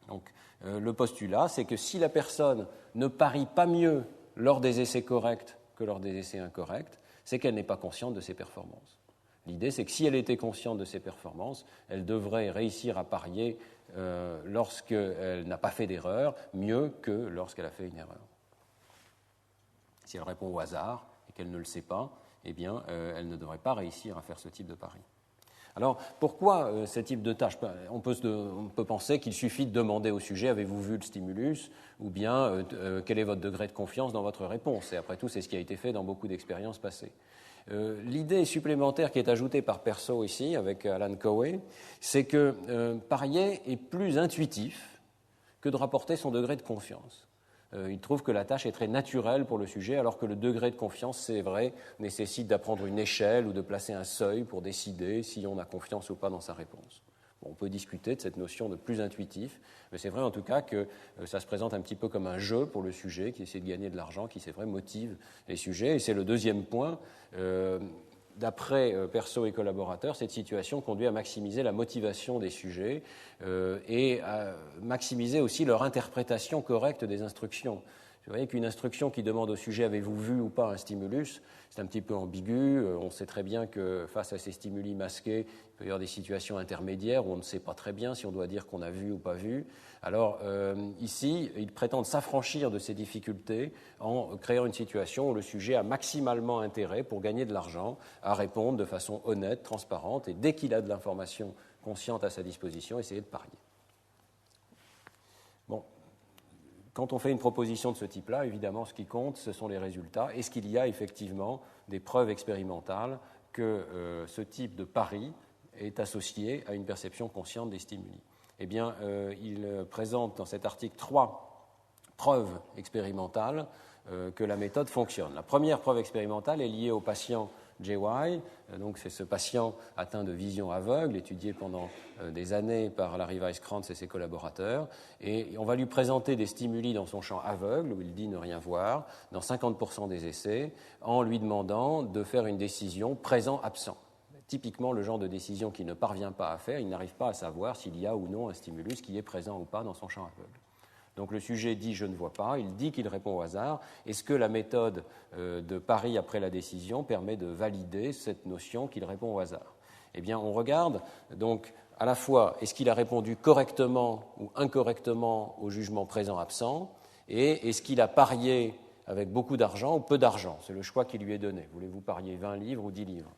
Donc, le postulat, c'est que si la personne ne parie pas mieux lors des essais corrects que lors des essais incorrects, c'est qu'elle n'est pas consciente de ses performances. L'idée, c'est que si elle était consciente de ses performances, elle devrait réussir à parier lorsqu'elle n'a pas fait d'erreur, mieux que lorsqu'elle a fait une erreur. Si elle répond au hasard et qu'elle ne le sait pas, eh bien, elle ne devrait pas réussir à faire ce type de pari. Alors, pourquoi ce type de tâche ? On peut penser qu'il suffit de demander au sujet « Avez-vous vu le stimulus ?» ou bien « Quel est votre degré de confiance dans votre réponse ?» Et après tout, c'est ce qui a été fait dans beaucoup d'expériences passées. L'idée supplémentaire qui est ajoutée par Perso ici, avec Alan Cowey, c'est que parier est plus intuitif que de rapporter son degré de confiance. Il trouve que la tâche est très naturelle pour le sujet, alors que le degré de confiance, c'est vrai, nécessite d'apprendre une échelle ou de placer un seuil pour décider si on a confiance ou pas dans sa réponse. Bon, on peut discuter de cette notion de plus intuitif, mais c'est vrai en tout cas que ça se présente un petit peu comme un jeu pour le sujet qui essaie de gagner de l'argent, qui c'est vrai motive les sujets. Et c'est le deuxième point. D'après Perso et collaborateurs, cette situation conduit à maximiser la motivation des sujets et à maximiser aussi leur interprétation correcte des instructions. Vous voyez qu'une instruction qui demande au sujet « avez-vous vu ou pas un stimulus ?» c'est un petit peu ambigu. On sait très bien que face à ces stimuli masqués, il peut y avoir des situations intermédiaires où on ne sait pas très bien si on doit dire qu'on a vu ou pas vu. Alors ici, ils prétendent s'affranchir de ces difficultés en créant une situation où le sujet a maximalement intérêt, pour gagner de l'argent, à répondre de façon honnête, transparente, et dès qu'il a de l'information consciente à sa disposition, essayer de parier. Bon. Quand on fait une proposition de ce type-là, évidemment, ce qui compte, ce sont les résultats. Est-ce qu'il y a effectivement des preuves expérimentales que ce type de pari est associé à une perception consciente des stimuli ? Eh bien, il présente dans cet article 3 preuves expérimentales que la méthode fonctionne. La première preuve expérimentale est liée au patient JY, donc c'est ce patient atteint de vision aveugle, étudié pendant des années par Larry Weisskranz et ses collaborateurs, et on va lui présenter des stimuli dans son champ aveugle, où il dit ne rien voir, dans 50% des essais, en lui demandant de faire une décision présent-absent. Typiquement le genre de décision qu'il ne parvient pas à faire, il n'arrive pas à savoir s'il y a ou non un stimulus qui est présent ou pas dans son champ aveugle. Donc le sujet dit « je ne vois pas », il dit qu'il répond au hasard. Est-ce que la méthode de pari après la décision permet de valider cette notion qu'il répond au hasard ? Eh bien, on regarde donc à la fois est-ce qu'il a répondu correctement ou incorrectement au jugement présent-absent, et est-ce qu'il a parié avec beaucoup d'argent ou peu d'argent. C'est le choix qui lui est donné. Voulez-vous parier 20 livres ou 10 livres ?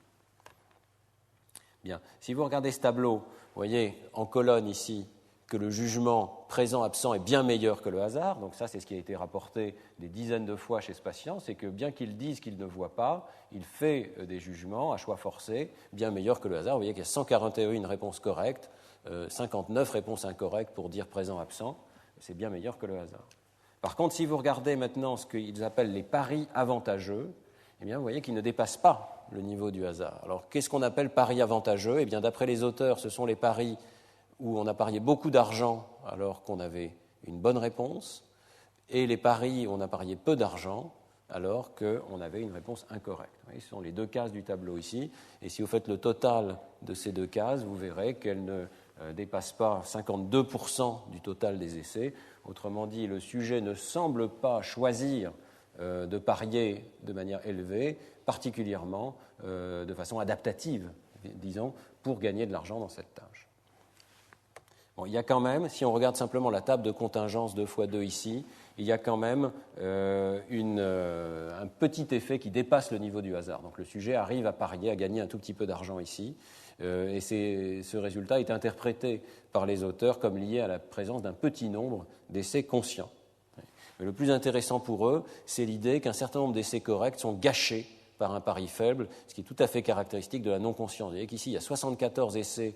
Bien. Si vous regardez ce tableau, vous voyez en colonne ici que le jugement présent-absent est bien meilleur que le hasard. Donc ça, c'est ce qui a été rapporté des dizaines de fois chez ce patient, c'est que bien qu'il dise qu'il ne voit pas, il fait des jugements à choix forcé bien meilleurs que le hasard. Vous voyez qu'il y a 141 réponses correctes, 59 réponses incorrectes pour dire présent-absent. C'est bien meilleur que le hasard. Par contre, si vous regardez maintenant ce qu'ils appellent les paris avantageux, eh bien, vous voyez qu'ils ne dépassent pas le niveau du hasard. Alors, qu'est-ce qu'on appelle paris avantageux ? Eh bien, d'après les auteurs, ce sont les paris où on a parié beaucoup d'argent alors qu'on avait une bonne réponse, et les paris où on a parié peu d'argent, alors qu'on avait une réponse incorrecte. Vous voyez, ce sont les deux cases du tableau ici, et si vous faites le total de ces deux cases, vous verrez qu'elles ne dépassent pas 52% du total des essais. Autrement dit, le sujet ne semble pas choisir de parier de manière élevée, particulièrement de façon adaptative, disons, pour gagner de l'argent dans cette tâche. Bon, il y a quand même, si on regarde simplement la table de contingence 2 x 2 ici, il y a quand même un petit effet qui dépasse le niveau du hasard. Donc le sujet arrive à parier, à gagner un tout petit peu d'argent ici, et ce résultat est interprété par les auteurs comme lié à la présence d'un petit nombre d'essais conscients. Mais le plus intéressant pour eux, c'est l'idée qu'un certain nombre d'essais corrects sont gâchés par un pari faible, ce qui est tout à fait caractéristique de la non-conscience. Vous voyez qu'ici, il y a 74 essais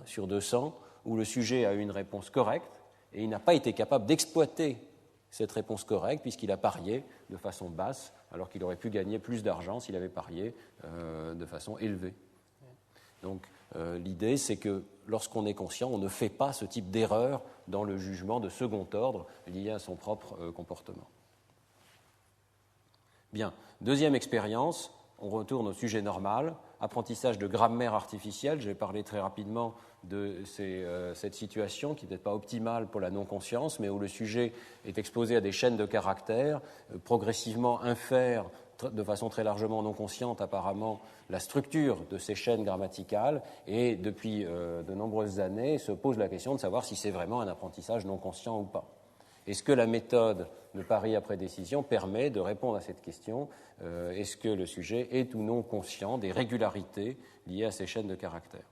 sur 200 où le sujet a eu une réponse correcte et il n'a pas été capable d'exploiter cette réponse correcte puisqu'il a parié de façon basse alors qu'il aurait pu gagner plus d'argent s'il avait parié de façon élevée. Donc l'idée, c'est que lorsqu'on est conscient, on ne fait pas ce type d'erreur dans le jugement de second ordre lié à son propre comportement. Bien, deuxième expérience, on retourne au sujet normal, apprentissage de grammaire artificielle. Je vais parler très rapidement de cette situation qui n'est peut-être pas optimale pour la non-conscience, mais où le sujet est exposé à des chaînes de caractères, progressivement infère de façon très largement non consciente apparemment la structure de ces chaînes grammaticales, et depuis de nombreuses années se pose la question de savoir si c'est vraiment un apprentissage non conscient ou pas. Est-ce que la méthode de pari après décision permet de répondre à cette question? Est-ce que le sujet est ou non conscient des régularités liées à ces chaînes de caractères?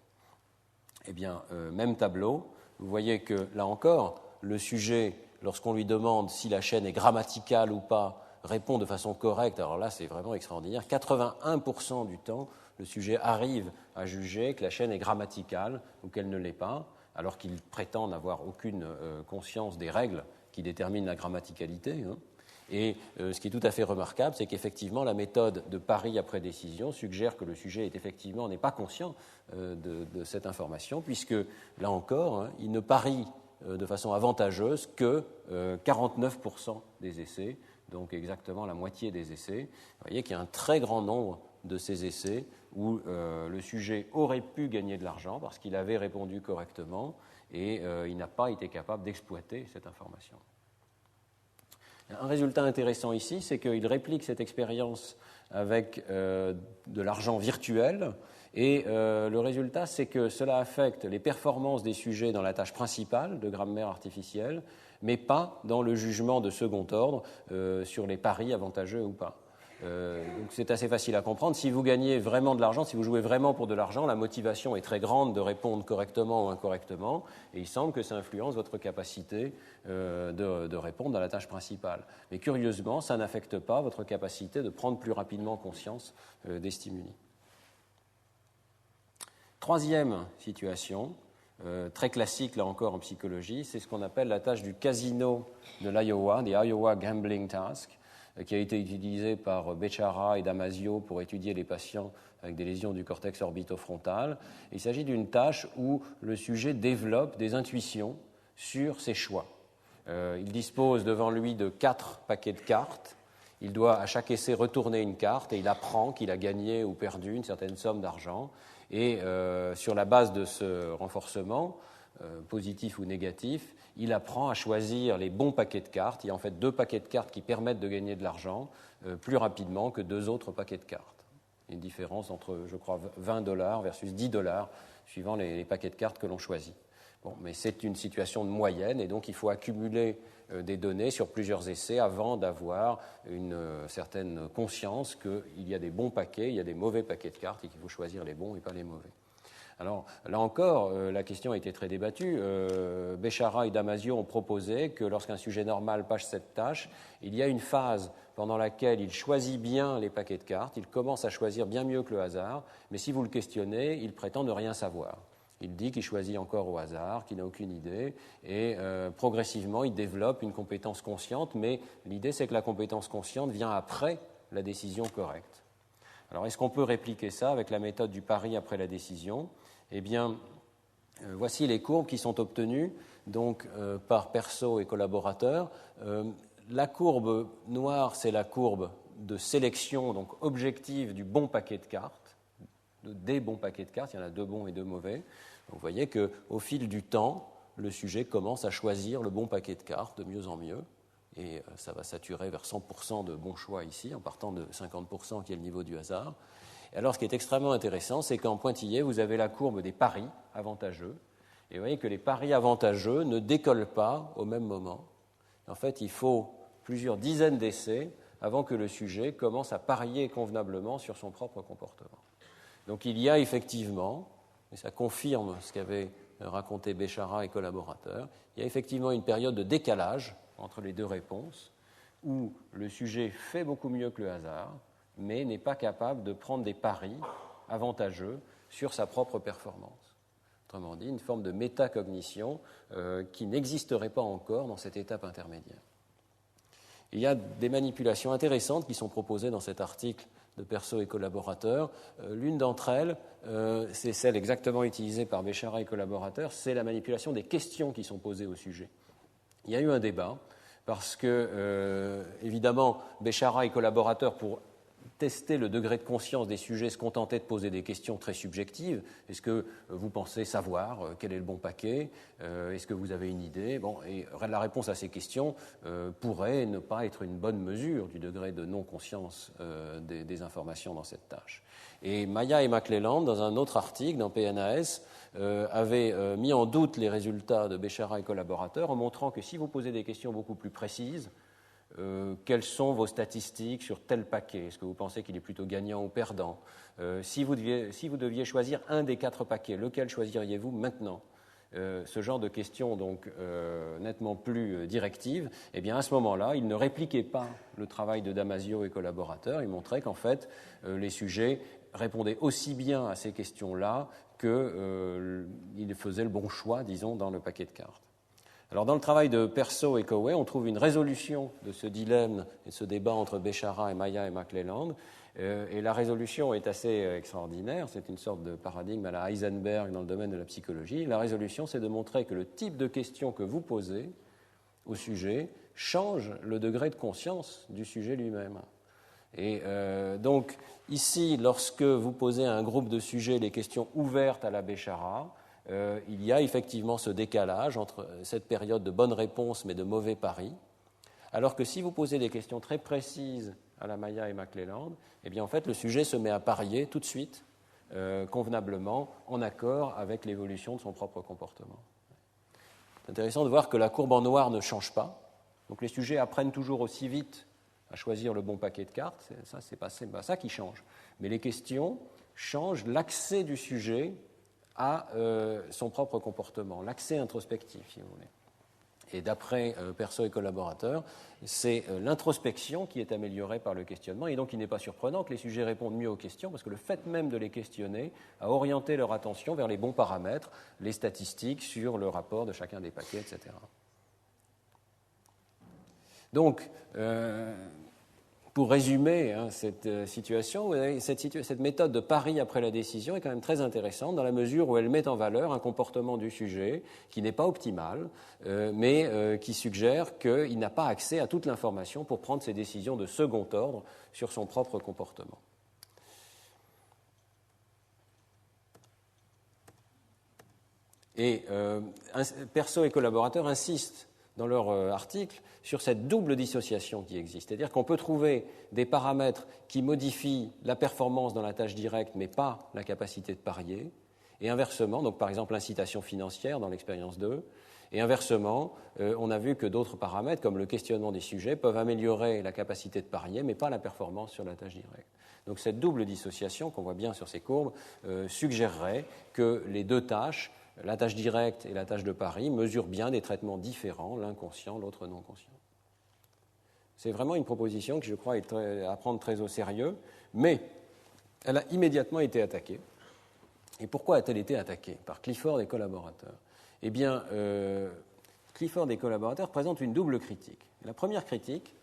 Eh bien, même tableau, vous voyez que là encore, le sujet, lorsqu'on lui demande si la chaîne est grammaticale ou pas, répond de façon correcte. Alors là, c'est vraiment extraordinaire. 81% du temps, le sujet arrive à juger que la chaîne est grammaticale ou qu'elle ne l'est pas, alors qu'il prétend n'avoir aucune conscience des règles qui déterminent la grammaticalité. Et ce qui est tout à fait remarquable, c'est qu'effectivement, la méthode de pari après décision suggère que le sujet n'est pas conscient de cette information, puisque, là encore, il ne parie de façon avantageuse que 49% des essais, donc exactement la moitié des essais. Vous voyez qu'il y a un très grand nombre de ces essais où le sujet aurait pu gagner de l'argent parce qu'il avait répondu correctement et il n'a pas été capable d'exploiter cette information. Un résultat intéressant ici, c'est qu'il réplique cette expérience avec de l'argent virtuel, et le résultat, c'est que cela affecte les performances des sujets dans la tâche principale de grammaire artificielle, mais pas dans le jugement de second ordre sur les paris avantageux ou pas. Donc c'est assez facile à comprendre. Si vous gagnez vraiment de l'argent, si vous jouez vraiment pour de l'argent, la motivation est très grande de répondre correctement ou incorrectement, et il semble que ça influence votre capacité de répondre à la tâche principale. Mais curieusement, ça n'affecte pas votre capacité de prendre plus rapidement conscience des stimuli. Troisième situation, très classique là encore en psychologie, c'est ce qu'on appelle la tâche du casino de l'Iowa, the Iowa Gambling Task, qui a été utilisé par Bechara et Damasio pour étudier les patients avec des lésions du cortex orbitofrontal. Il s'agit d'une tâche où le sujet développe des intuitions sur ses choix. Il dispose devant lui de 4 paquets de cartes. Il doit à chaque essai retourner une carte et il apprend qu'il a gagné ou perdu une certaine somme d'argent. Et sur la base de ce renforcement, positif ou négatif, il apprend à choisir les bons paquets de cartes. Il y a en fait 2 paquets de cartes qui permettent de gagner de l'argent plus rapidement que 2 autres paquets de cartes. Il y a une différence entre, je crois, $20 versus $10, suivant les paquets de cartes que l'on choisit. Bon, mais c'est une situation de moyenne, et donc il faut accumuler des données sur plusieurs essais avant d'avoir une certaine conscience qu'il y a des bons paquets, il y a des mauvais paquets de cartes, et qu'il faut choisir les bons et pas les mauvais. Alors, là encore, la question a été très débattue. Bechara et Damasio ont proposé que lorsqu'un sujet normal passe cette tâche, il y a une phase pendant laquelle il choisit bien les paquets de cartes, il commence à choisir bien mieux que le hasard, mais si vous le questionnez, il prétend ne rien savoir. Il dit qu'il choisit encore au hasard, qu'il n'a aucune idée, et progressivement, il développe une compétence consciente, mais l'idée, c'est que la compétence consciente vient après la décision correcte. Alors, est-ce qu'on peut répliquer ça avec la méthode du pari après la décision? Eh bien, voici les courbes qui sont obtenues donc, par Persaud et collaborateurs. la courbe noire, c'est la courbe de sélection, donc objective du bon paquet de cartes, des bons paquets de cartes, il y en a 2 bons et 2 mauvais. Donc vous voyez qu'au fil du temps, le sujet commence à choisir le bon paquet de cartes de mieux en mieux, et ça va saturer vers 100% de bons choix ici, en partant de 50% qui est le niveau du hasard. Et alors ce qui est extrêmement intéressant, c'est qu'en pointillé, vous avez la courbe des paris avantageux, et vous voyez que les paris avantageux ne décollent pas au même moment. En fait, il faut plusieurs dizaines d'essais avant que le sujet commence à parier convenablement sur son propre comportement. Donc il y a effectivement, et ça confirme ce qu'avaient raconté Béchara et collaborateurs, il y a effectivement une période de décalage entre les 2 réponses où le sujet fait beaucoup mieux que le hasard, mais n'est pas capable de prendre des paris avantageux sur sa propre performance. Autrement dit, une forme de métacognition qui n'existerait pas encore dans cette étape intermédiaire. Il y a des manipulations intéressantes qui sont proposées dans cet article de Persaud et collaborateurs. L'une d'entre elles, c'est celle exactement utilisée par Béchara et collaborateurs, c'est la manipulation des questions qui sont posées au sujet. Il y a eu un débat parce que, évidemment, Béchara et collaborateurs, pour tester le degré de conscience des sujets, se contentaient de poser des questions très subjectives. Est-ce que vous pensez savoir quel est le bon paquet? Est-ce que vous avez une idée? Bon, et la réponse à ces questions pourrait ne pas être une bonne mesure du degré de non-conscience des informations dans cette tâche. Et Maya et McClelland, dans un autre article, dans PNAS, avaient mis en doute les résultats de Béchara et collaborateurs en montrant que si vous posez des questions beaucoup plus précises, quelles sont vos statistiques sur tel paquet? Est-ce que vous pensez qu'il est plutôt gagnant ou perdant? Si vous deviez choisir un des 4 paquets, lequel choisiriez-vous maintenant? Ce genre de questions donc nettement plus directives, eh bien à ce moment-là, ils ne répliquaient pas le travail de Damasio et collaborateurs. Ils montraient qu'en fait, les sujets répondaient aussi bien à ces questions-là qu'ils faisaient le bon choix, disons, dans le paquet de cartes. Alors, dans le travail de Persaud et Cowey, on trouve une résolution de ce dilemme et ce débat entre Béchara et Maya et McClelland. Et la résolution est assez extraordinaire. C'est une sorte de paradigme à la Heisenberg dans le domaine de la psychologie. La résolution, c'est de montrer que le type de question que vous posez au sujet change le degré de conscience du sujet lui-même. Et donc, ici, lorsque vous posez à un groupe de sujets les questions ouvertes à la Béchara, il y a effectivement ce décalage entre cette période de bonnes réponses mais de mauvais paris, alors que si vous posez des questions très précises à la Maya et McClelland, eh bien en fait le sujet se met à parier tout de suite, convenablement, en accord avec l'évolution de son propre comportement. C'est intéressant de voir que la courbe en noir ne change pas, donc les sujets apprennent toujours aussi vite à choisir le bon paquet de cartes, c'est pas ça qui change, mais les questions changent l'accès du sujet à son propre comportement, l'accès introspectif, si vous voulez. Et d'après Persaud et collaborateurs, c'est l'introspection qui est améliorée par le questionnement, et donc il n'est pas surprenant que les sujets répondent mieux aux questions, parce que le fait même de les questionner a orienté leur attention vers les bons paramètres, les statistiques sur le rapport de chacun des paquets, etc. Donc, pour résumer cette situation, cette méthode de pari après la décision est quand même très intéressante dans la mesure où elle met en valeur un comportement du sujet qui n'est pas optimal, mais qui suggère qu'il n'a pas accès à toute l'information pour prendre ses décisions de second ordre sur son propre comportement. Et Persaud et collaborateurs insistent dans leur article sur cette double dissociation qui existe. C'est-à-dire qu'on peut trouver des paramètres qui modifient la performance dans la tâche directe, mais pas la capacité de parier. Et inversement, donc par exemple l'incitation financière dans l'expérience 2, et inversement, on a vu que d'autres paramètres, comme le questionnement des sujets, peuvent améliorer la capacité de parier, mais pas la performance sur la tâche directe. Donc cette double dissociation, qu'on voit bien sur ces courbes, suggérerait que les deux tâches, la tâche directe et la tâche de pari, mesurent bien des traitements différents, l'un conscient, l'autre non conscient. C'est vraiment une proposition que je crois est à prendre très au sérieux, mais elle a immédiatement été attaquée. Et pourquoi a-t-elle été attaquée? Par Clifford et collaborateurs. Eh bien, Clifford et collaborateurs présentent une double critique. La première critique,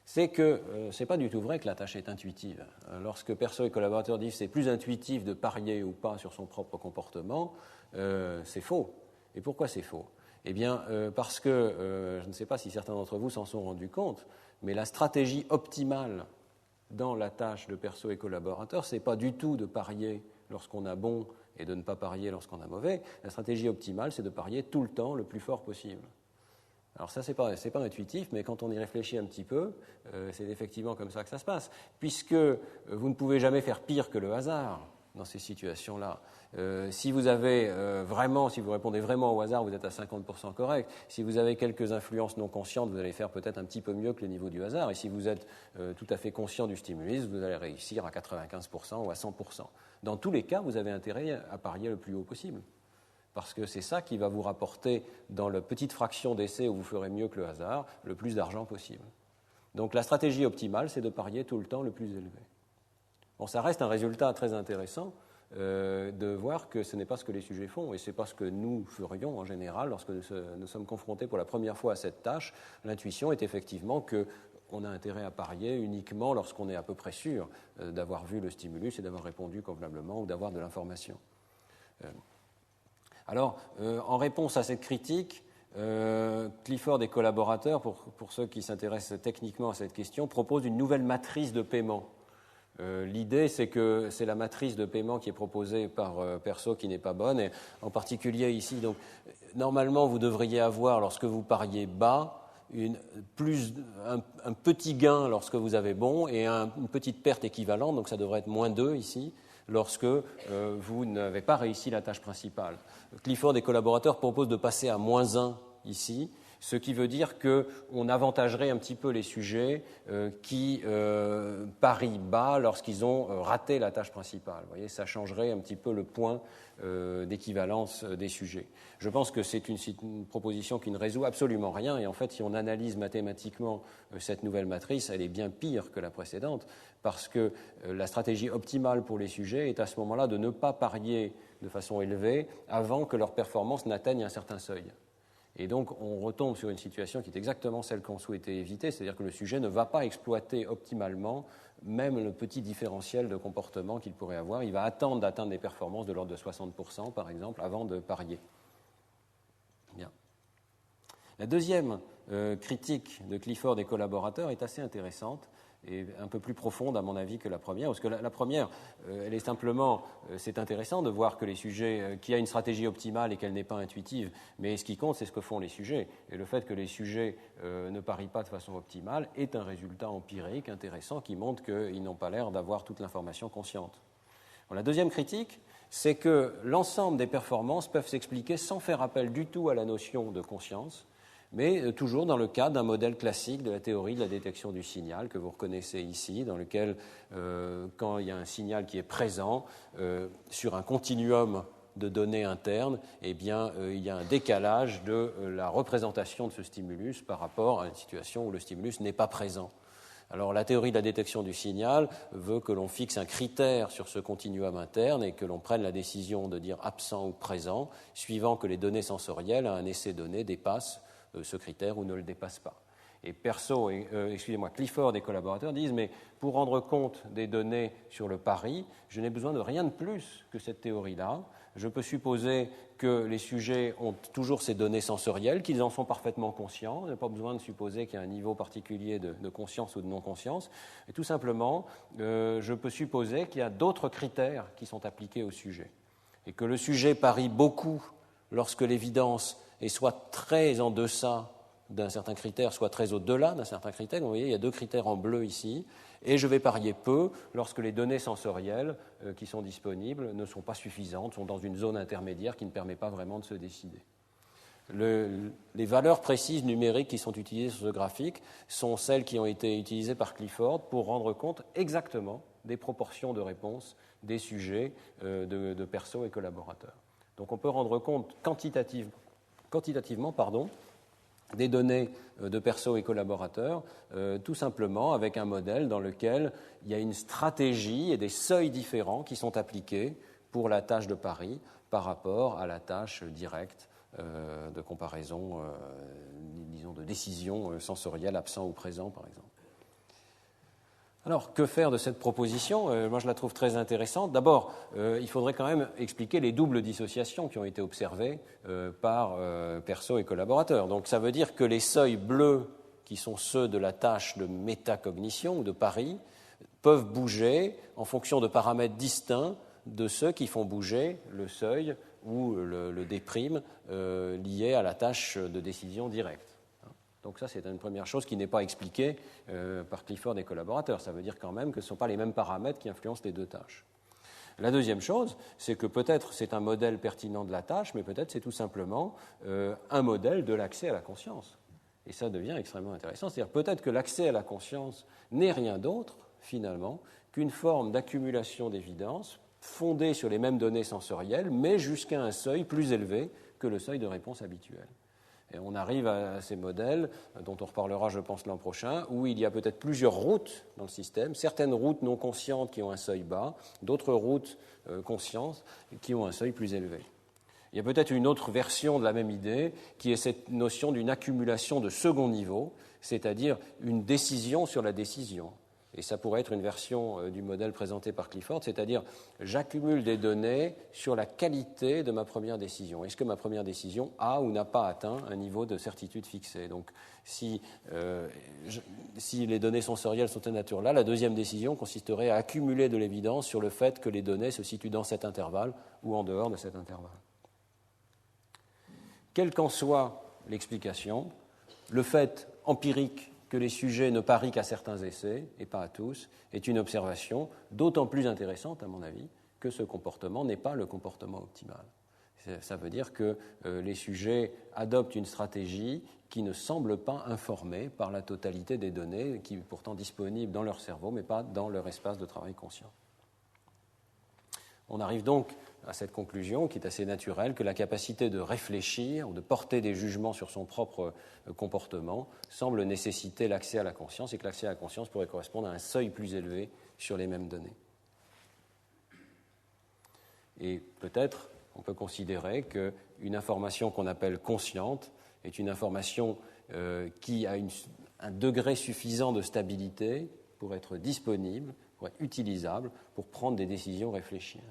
c'est que ce n'est pas du tout vrai que la tâche est intuitive. Lorsque Persaud et collaborateurs disent que c'est plus intuitif de parier ou pas sur son propre comportement, c'est faux. Et pourquoi c'est faux? Eh bien, parce que, je ne sais pas si certains d'entre vous s'en sont rendus compte, mais la stratégie optimale dans la tâche de perso et collaborateur, ce n'est pas du tout de parier lorsqu'on a bon et de ne pas parier lorsqu'on a mauvais. La stratégie optimale, c'est de parier tout le temps le plus fort possible. Alors ça, c'est pas intuitif, mais quand on y réfléchit un petit peu, c'est effectivement comme ça que ça se passe. Puisque vous ne pouvez jamais faire pire que le hasard dans ces situations-là. Si vous répondez vraiment au hasard, vous êtes à 50% correct. Si vous avez quelques influences non conscientes, vous allez faire peut-être un petit peu mieux que le niveau du hasard. Et si vous êtes tout à fait conscient du stimulus, vous allez réussir à 95% ou à 100%. Dans tous les cas, vous avez intérêt à parier le plus haut possible. Parce que c'est ça qui va vous rapporter, dans la petite fraction d'essai où vous ferez mieux que le hasard, le plus d'argent possible. Donc la stratégie optimale, c'est de parier tout le temps le plus élevé. Bon, ça reste un résultat très intéressant de voir que ce n'est pas ce que les sujets font, et ce n'est pas ce que nous ferions en général lorsque nous sommes confrontés pour la première fois à cette tâche. L'intuition est effectivement qu'on a intérêt à parier uniquement lorsqu'on est à peu près sûr d'avoir vu le stimulus et d'avoir répondu convenablement ou d'avoir de l'information. Alors, en réponse à cette critique, Clifford et collaborateurs, pour ceux qui s'intéressent techniquement à cette question, proposent une nouvelle matrice de paiement. L'idée, c'est que c'est la matrice de paiement qui est proposée par Perso qui n'est pas bonne, et en particulier ici. Donc, normalement, vous devriez avoir, lorsque vous pariez bas, un petit gain lorsque vous avez bon et une petite perte équivalente, donc ça devrait être moins 2 ici, lorsque vous n'avez pas réussi la tâche principale. Clifford et collaborateurs proposent de passer à moins 1 ici, ce qui veut dire qu'on avantagerait un petit peu les sujets qui parient bas lorsqu'ils ont raté la tâche principale. Vous voyez, ça changerait un petit peu le point d'équivalence des sujets. Je pense que c'est une proposition qui ne résout absolument rien, et en fait, si on analyse mathématiquement cette nouvelle matrice, elle est bien pire que la précédente, parce que la stratégie optimale pour les sujets est à ce moment-là de ne pas parier de façon élevée avant que leur performance n'atteigne un certain seuil. Et donc, on retombe sur une situation qui est exactement celle qu'on souhaitait éviter, c'est-à-dire que le sujet ne va pas exploiter optimalement même le petit différentiel de comportement qu'il pourrait avoir. Il va attendre d'atteindre des performances de l'ordre de 60%, par exemple, avant de parier. Bien. La deuxième critique de Clifford et collaborateurs est assez intéressante et un peu plus profonde, à mon avis, que la première, parce que la première, elle est simplement, c'est intéressant de voir que les sujets, qu'il y a une stratégie optimale et qu'elle n'est pas intuitive, mais ce qui compte, c'est ce que font les sujets. Et le fait que les sujets ne parient pas de façon optimale est un résultat empirique intéressant qui montre qu'ils n'ont pas l'air d'avoir toute l'information consciente. Bon, la deuxième critique, c'est que l'ensemble des performances peuvent s'expliquer sans faire appel du tout à la notion de conscience, mais toujours dans le cadre d'un modèle classique de la théorie de la détection du signal que vous reconnaissez ici, dans lequel, quand il y a un signal qui est présent sur un continuum de données internes, eh bien, il y a un décalage de la représentation de ce stimulus par rapport à une situation où le stimulus n'est pas présent. Alors, la théorie de la détection du signal veut que l'on fixe un critère sur ce continuum interne et que l'on prenne la décision de dire absent ou présent, suivant que les données sensorielles à un essai donné dépassent ce critère ou ne le dépasse pas. Et Clifford et collaborateurs disent, mais pour rendre compte des données sur le pari, je n'ai besoin de rien de plus que cette théorie-là. Je peux supposer que les sujets ont toujours ces données sensorielles, qu'ils en sont parfaitement conscients. Il n'y a pas besoin de supposer qu'il y a un niveau particulier de conscience ou de non-conscience. Et tout simplement, je peux supposer qu'il y a d'autres critères qui sont appliqués au sujet. Et que le sujet parie beaucoup lorsque l'évidence est soit très en deçà d'un certain critère, soit très au-delà d'un certain critère. Vous voyez, il y a 2 critères en bleu ici. Et je vais parier peu lorsque les données sensorielles qui sont disponibles ne sont pas suffisantes, sont dans une zone intermédiaire qui ne permet pas vraiment de se décider. Les valeurs précises numériques qui sont utilisées sur ce graphique sont celles qui ont été utilisées par Clifford pour rendre compte exactement des proportions de réponse des sujets de perso et collaborateurs. Donc on peut rendre compte quantitativement des données de perso et collaborateurs, tout simplement avec un modèle dans lequel il y a une stratégie et des seuils différents qui sont appliqués pour la tâche de pari par rapport à la tâche directe de comparaison, disons de décision sensorielle absent ou présent, par exemple. Alors, que faire de cette proposition ? Moi, je la trouve très intéressante. D'abord, il faudrait quand même expliquer les doubles dissociations qui ont été observées par Perceau et collaborateurs. Donc, ça veut dire que les seuils bleus, qui sont ceux de la tâche de métacognition ou de pari, peuvent bouger en fonction de paramètres distincts de ceux qui font bouger le seuil ou le déprime lié à la tâche de décision directe. Donc ça, c'est une première chose qui n'est pas expliquée par Clifford et collaborateurs. Ça veut dire quand même que ce ne sont pas les mêmes paramètres qui influencent les deux tâches. La deuxième chose, c'est que peut-être c'est un modèle pertinent de la tâche, mais peut-être c'est tout simplement un modèle de l'accès à la conscience. Et ça devient extrêmement intéressant. C'est-à-dire peut-être que l'accès à la conscience n'est rien d'autre, finalement, qu'une forme d'accumulation d'évidence fondée sur les mêmes données sensorielles, mais jusqu'à un seuil plus élevé que le seuil de réponse habituel. Et on arrive à ces modèles, dont on reparlera, je pense, l'an prochain, où il y a peut-être plusieurs routes dans le système, certaines routes non conscientes qui ont un seuil bas, d'autres routes conscientes qui ont un seuil plus élevé. Il y a peut-être une autre version de la même idée, qui est cette notion d'une accumulation de second niveau, c'est-à-dire une décision sur la décision. Et ça pourrait être une version du modèle présenté par Clifford, c'est-à-dire j'accumule des données sur la qualité de ma première décision. Est-ce que ma première décision a ou n'a pas atteint un niveau de certitude fixé ? Donc si les données sensorielles sont de nature-là, la deuxième décision consisterait à accumuler de l'évidence sur le fait que les données se situent dans cet intervalle ou en dehors de cet intervalle. Quelle qu'en soit l'explication, le fait empirique que les sujets ne parient qu'à certains essais, et pas à tous, est une observation d'autant plus intéressante, à mon avis, que ce comportement n'est pas le comportement optimal. Ça veut dire que les sujets adoptent une stratégie qui ne semble pas informée par la totalité des données, qui est pourtant disponible dans leur cerveau, mais pas dans leur espace de travail conscient. On arrive donc à cette conclusion qui est assez naturelle, que la capacité de réfléchir ou de porter des jugements sur son propre comportement semble nécessiter l'accès à la conscience et que l'accès à la conscience pourrait correspondre à un seuil plus élevé sur les mêmes données. Et peut-être on peut considérer qu'une information qu'on appelle consciente est une information qui a un degré suffisant de stabilité pour être disponible, pour être utilisable, pour prendre des décisions réfléchies.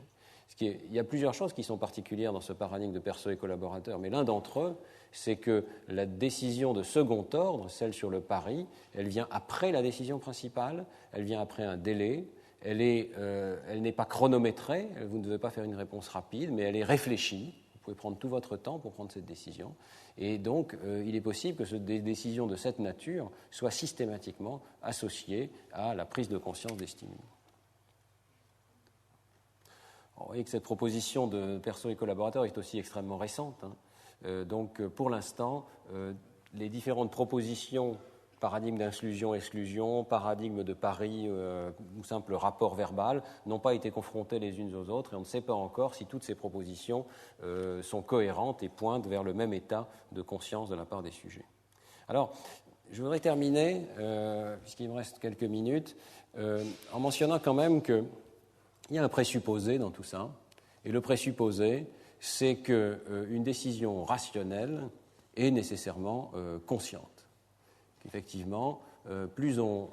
Il y a plusieurs choses qui sont particulières dans ce paradigme de Perceau et collaborateurs, mais l'un d'entre eux, c'est que la décision de second ordre, celle sur le pari, elle vient après la décision principale, elle vient après un délai, elle n'est pas chronométrée, vous ne devez pas faire une réponse rapide, mais elle est réfléchie. Vous pouvez prendre tout votre temps pour prendre cette décision. Et donc, il est possible que des décisions de cette nature soient systématiquement associées à la prise de conscience des stimuli. Vous voyez que cette proposition de Perceau et collaborateurs est aussi extrêmement récente. Donc, pour l'instant, les différentes propositions, paradigme d'inclusion-exclusion, paradigme de pari ou simple rapport verbal, n'ont pas été confrontées les unes aux autres et on ne sait pas encore si toutes ces propositions sont cohérentes et pointent vers le même état de conscience de la part des sujets. Alors, je voudrais terminer, puisqu'il me reste quelques minutes, en mentionnant quand même qu'il y a un présupposé dans tout ça, et le présupposé, c'est qu'une décision rationnelle est nécessairement consciente. Effectivement, plus on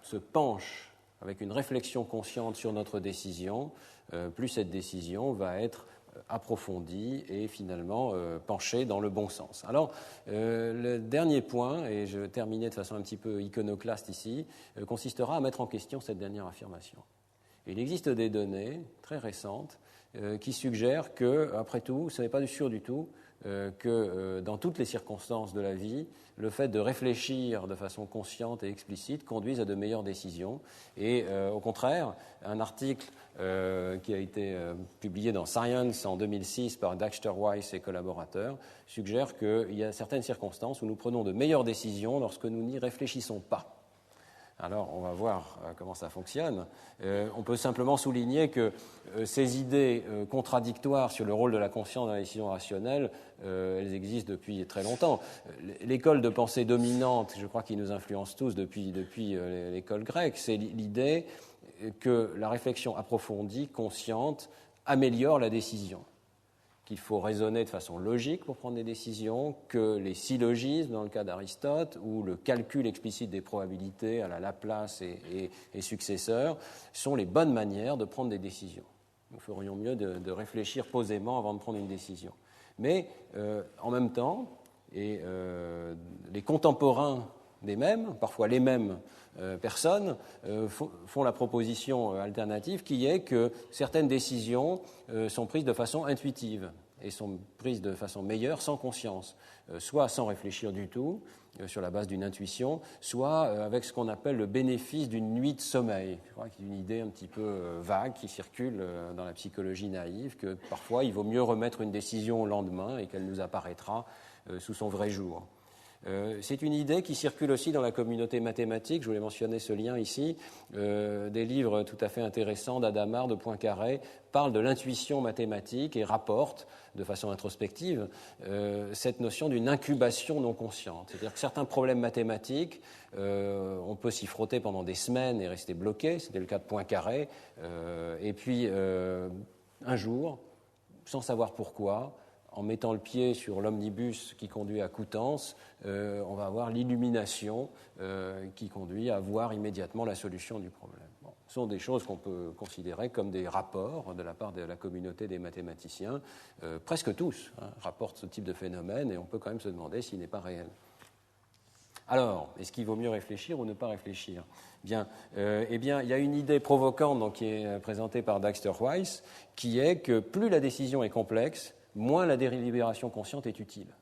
se penche avec une réflexion consciente sur notre décision, plus cette décision va être approfondie et finalement penchée dans le bon sens. Alors, le dernier point, et je vais terminer de façon un petit peu iconoclaste ici, consistera à mettre en question cette dernière affirmation. Il existe des données très récentes qui suggèrent que, après tout, ce n'est pas sûr du tout que dans toutes les circonstances de la vie, le fait de réfléchir de façon consciente et explicite conduise à de meilleures décisions. Et au contraire, un article qui a été publié dans Science en 2006 par Dexter Weiss et collaborateurs suggère qu'il y a certaines circonstances où nous prenons de meilleures décisions lorsque nous n'y réfléchissons pas. Alors, on va voir comment ça fonctionne. On peut simplement souligner que ces idées contradictoires sur le rôle de la conscience dans la décision rationnelle, elles existent depuis très longtemps. L'école de pensée dominante, je crois, qui nous influence tous depuis l'école grecque, c'est l'idée que la réflexion approfondie, consciente, améliore la décision. qu'il faut raisonner de façon logique pour prendre des décisions, que les syllogismes, dans le cas d'Aristote, ou le calcul explicite des probabilités à la Laplace et successeurs, sont les bonnes manières de prendre des décisions. Nous ferions mieux de réfléchir posément avant de prendre une décision. Mais en même temps, les contemporains des mêmes, parfois les mêmes personnes, font la proposition alternative qui est que certaines décisions sont prises de façon intuitive et sont prises de façon meilleure sans conscience, soit sans réfléchir du tout, sur la base d'une intuition, soit avec ce qu'on appelle le bénéfice d'une nuit de sommeil. Je crois qu'il y a une idée un petit peu vague qui circule dans la psychologie naïve, que parfois il vaut mieux remettre une décision au lendemain et qu'elle nous apparaîtra sous son vrai jour. C'est une idée qui circule aussi dans la communauté mathématique. Je voulais mentionner ce lien ici. Des livres tout à fait intéressants d'Adamard, de Poincaré, parlent de l'intuition mathématique et rapportent de façon introspective cette notion d'une incubation non consciente. C'est-à-dire que certains problèmes mathématiques, on peut s'y frotter pendant des semaines et rester bloqué. C'était le cas de Poincaré. Et puis, un jour, sans savoir pourquoi, en mettant le pied sur l'omnibus qui conduit à Coutances, on va avoir l'illumination qui conduit à voir immédiatement la solution du problème. Bon, ce sont des choses qu'on peut considérer comme des rapports de la part de la communauté des mathématiciens. Presque tous rapportent ce type de phénomène et on peut quand même se demander s'il n'est pas réel. Alors, est-ce qu'il vaut mieux réfléchir ou ne pas réfléchir ? Bien, il y a une idée provocante donc, qui est présentée par Dexter Weiss, qui est que plus la décision est complexe, moins la délibération consciente est utile.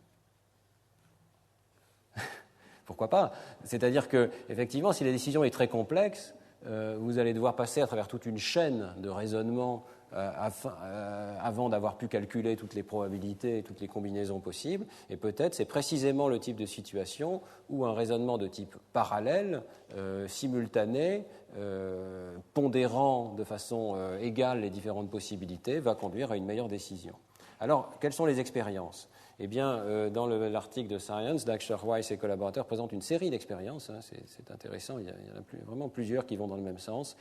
Pourquoi pas ? C'est-à-dire que, effectivement, si la décision est très complexe, vous allez devoir passer à travers toute une chaîne de raisonnement avant d'avoir pu calculer toutes les probabilités et toutes les combinaisons possibles. Et peut-être c'est précisément le type de situation où un raisonnement de type parallèle, simultané, pondérant de façon égale les différentes possibilités, va conduire à une meilleure décision. Alors, quelles sont les expériences ? Eh bien, dans l'article de Science, Dexter Weiss et collaborateurs présentent une série d'expériences. C'est intéressant, il y en a vraiment plusieurs qui vont dans le même sens.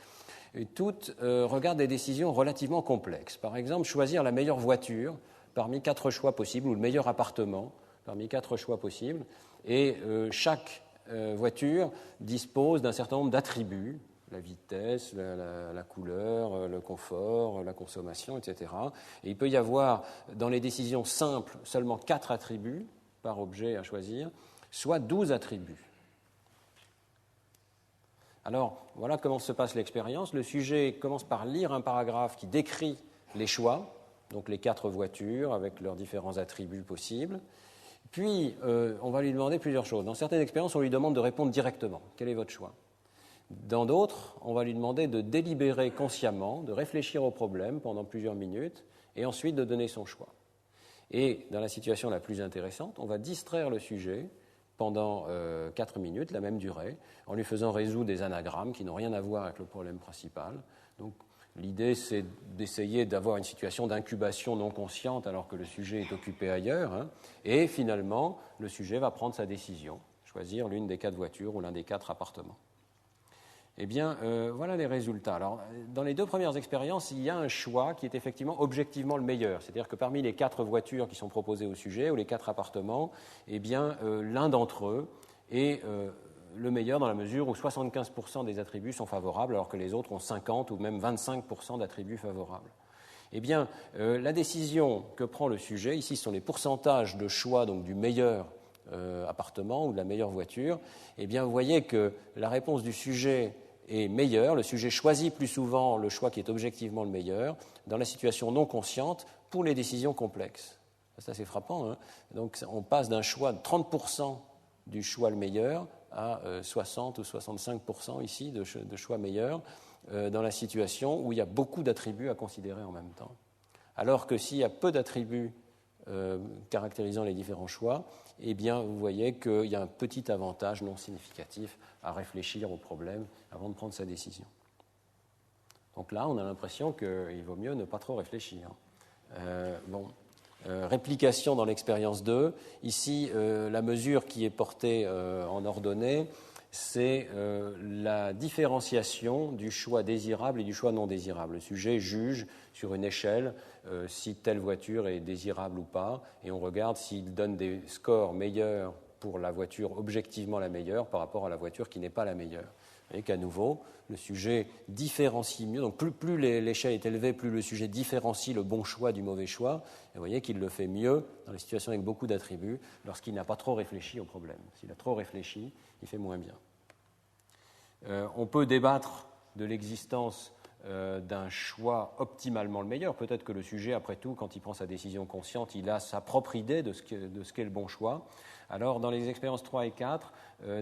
Et toutes regardent des décisions relativement complexes. Par exemple, choisir la meilleure voiture parmi 4 choix possibles, ou le meilleur appartement parmi 4 choix possibles. Et chaque voiture dispose d'un certain nombre d'attributs, la vitesse, la couleur, le confort, la consommation, etc. Et il peut y avoir, dans les décisions simples, seulement 4 attributs par objet à choisir, soit 12 attributs. Alors, voilà comment se passe l'expérience. Le sujet commence par lire un paragraphe qui décrit les choix, donc les 4 voitures avec leurs différents attributs possibles. Puis, on va lui demander plusieurs choses. Dans certaines expériences, on lui demande de répondre directement. Quel est votre choix ? Dans d'autres, on va lui demander de délibérer consciemment, de réfléchir au problème pendant plusieurs minutes et ensuite de donner son choix. Et dans la situation la plus intéressante, on va distraire le sujet pendant 4 minutes, la même durée, en lui faisant résoudre des anagrammes qui n'ont rien à voir avec le problème principal. Donc, l'idée, c'est d'essayer d'avoir une situation d'incubation non consciente alors que le sujet est occupé ailleurs. Et finalement, le sujet va prendre sa décision, choisir l'une des 4 voitures ou l'un des 4 appartements. Eh bien, voilà les résultats. Alors, dans les 2 premières expériences, il y a un choix qui est effectivement objectivement le meilleur. C'est-à-dire que parmi les 4 voitures qui sont proposées au sujet, ou les 4 appartements, eh bien, l'un d'entre eux est le meilleur dans la mesure où 75% des attributs sont favorables, alors que les autres ont 50 ou même 25% d'attributs favorables. Eh bien, la décision que prend le sujet, ici, ce sont les pourcentages de choix donc, du meilleur appartement ou de la meilleure voiture. Eh bien, vous voyez que la réponse du sujet est meilleur, le sujet choisit plus souvent le choix qui est objectivement le meilleur dans la situation non consciente pour les décisions complexes. C'est assez frappant. Donc on passe d'un choix de 30% du choix le meilleur à 60 ou 65% ici de choix meilleurs dans la situation où il y a beaucoup d'attributs à considérer en même temps. Alors que s'il y a peu d'attributs caractérisant les différents choix, eh bien, vous voyez qu'il y a un petit avantage non significatif à réfléchir au problème avant de prendre sa décision. Donc là, on a l'impression qu'il vaut mieux ne pas trop réfléchir. Réplication dans l'expérience 2. Ici, la mesure qui est portée en ordonnée c'est la différenciation du choix désirable et du choix non désirable. Le sujet juge sur une échelle si telle voiture est désirable ou pas, et on regarde s'il donne des scores meilleurs pour la voiture objectivement la meilleure par rapport à la voiture qui n'est pas la meilleure. Vous voyez qu'à nouveau, le sujet différencie mieux. Donc plus l'échelle est élevée, plus le sujet différencie le bon choix du mauvais choix. Et vous voyez qu'il le fait mieux dans les situations avec beaucoup d'attributs lorsqu'il n'a pas trop réfléchi au problème. S'il a trop réfléchi, il fait moins bien. On peut débattre de l'existence d'un choix optimalement le meilleur. Peut-être que le sujet, après tout, quand il prend sa décision consciente, il a sa propre idée de ce qu'est le bon choix. Alors, dans les expériences 3 et 4,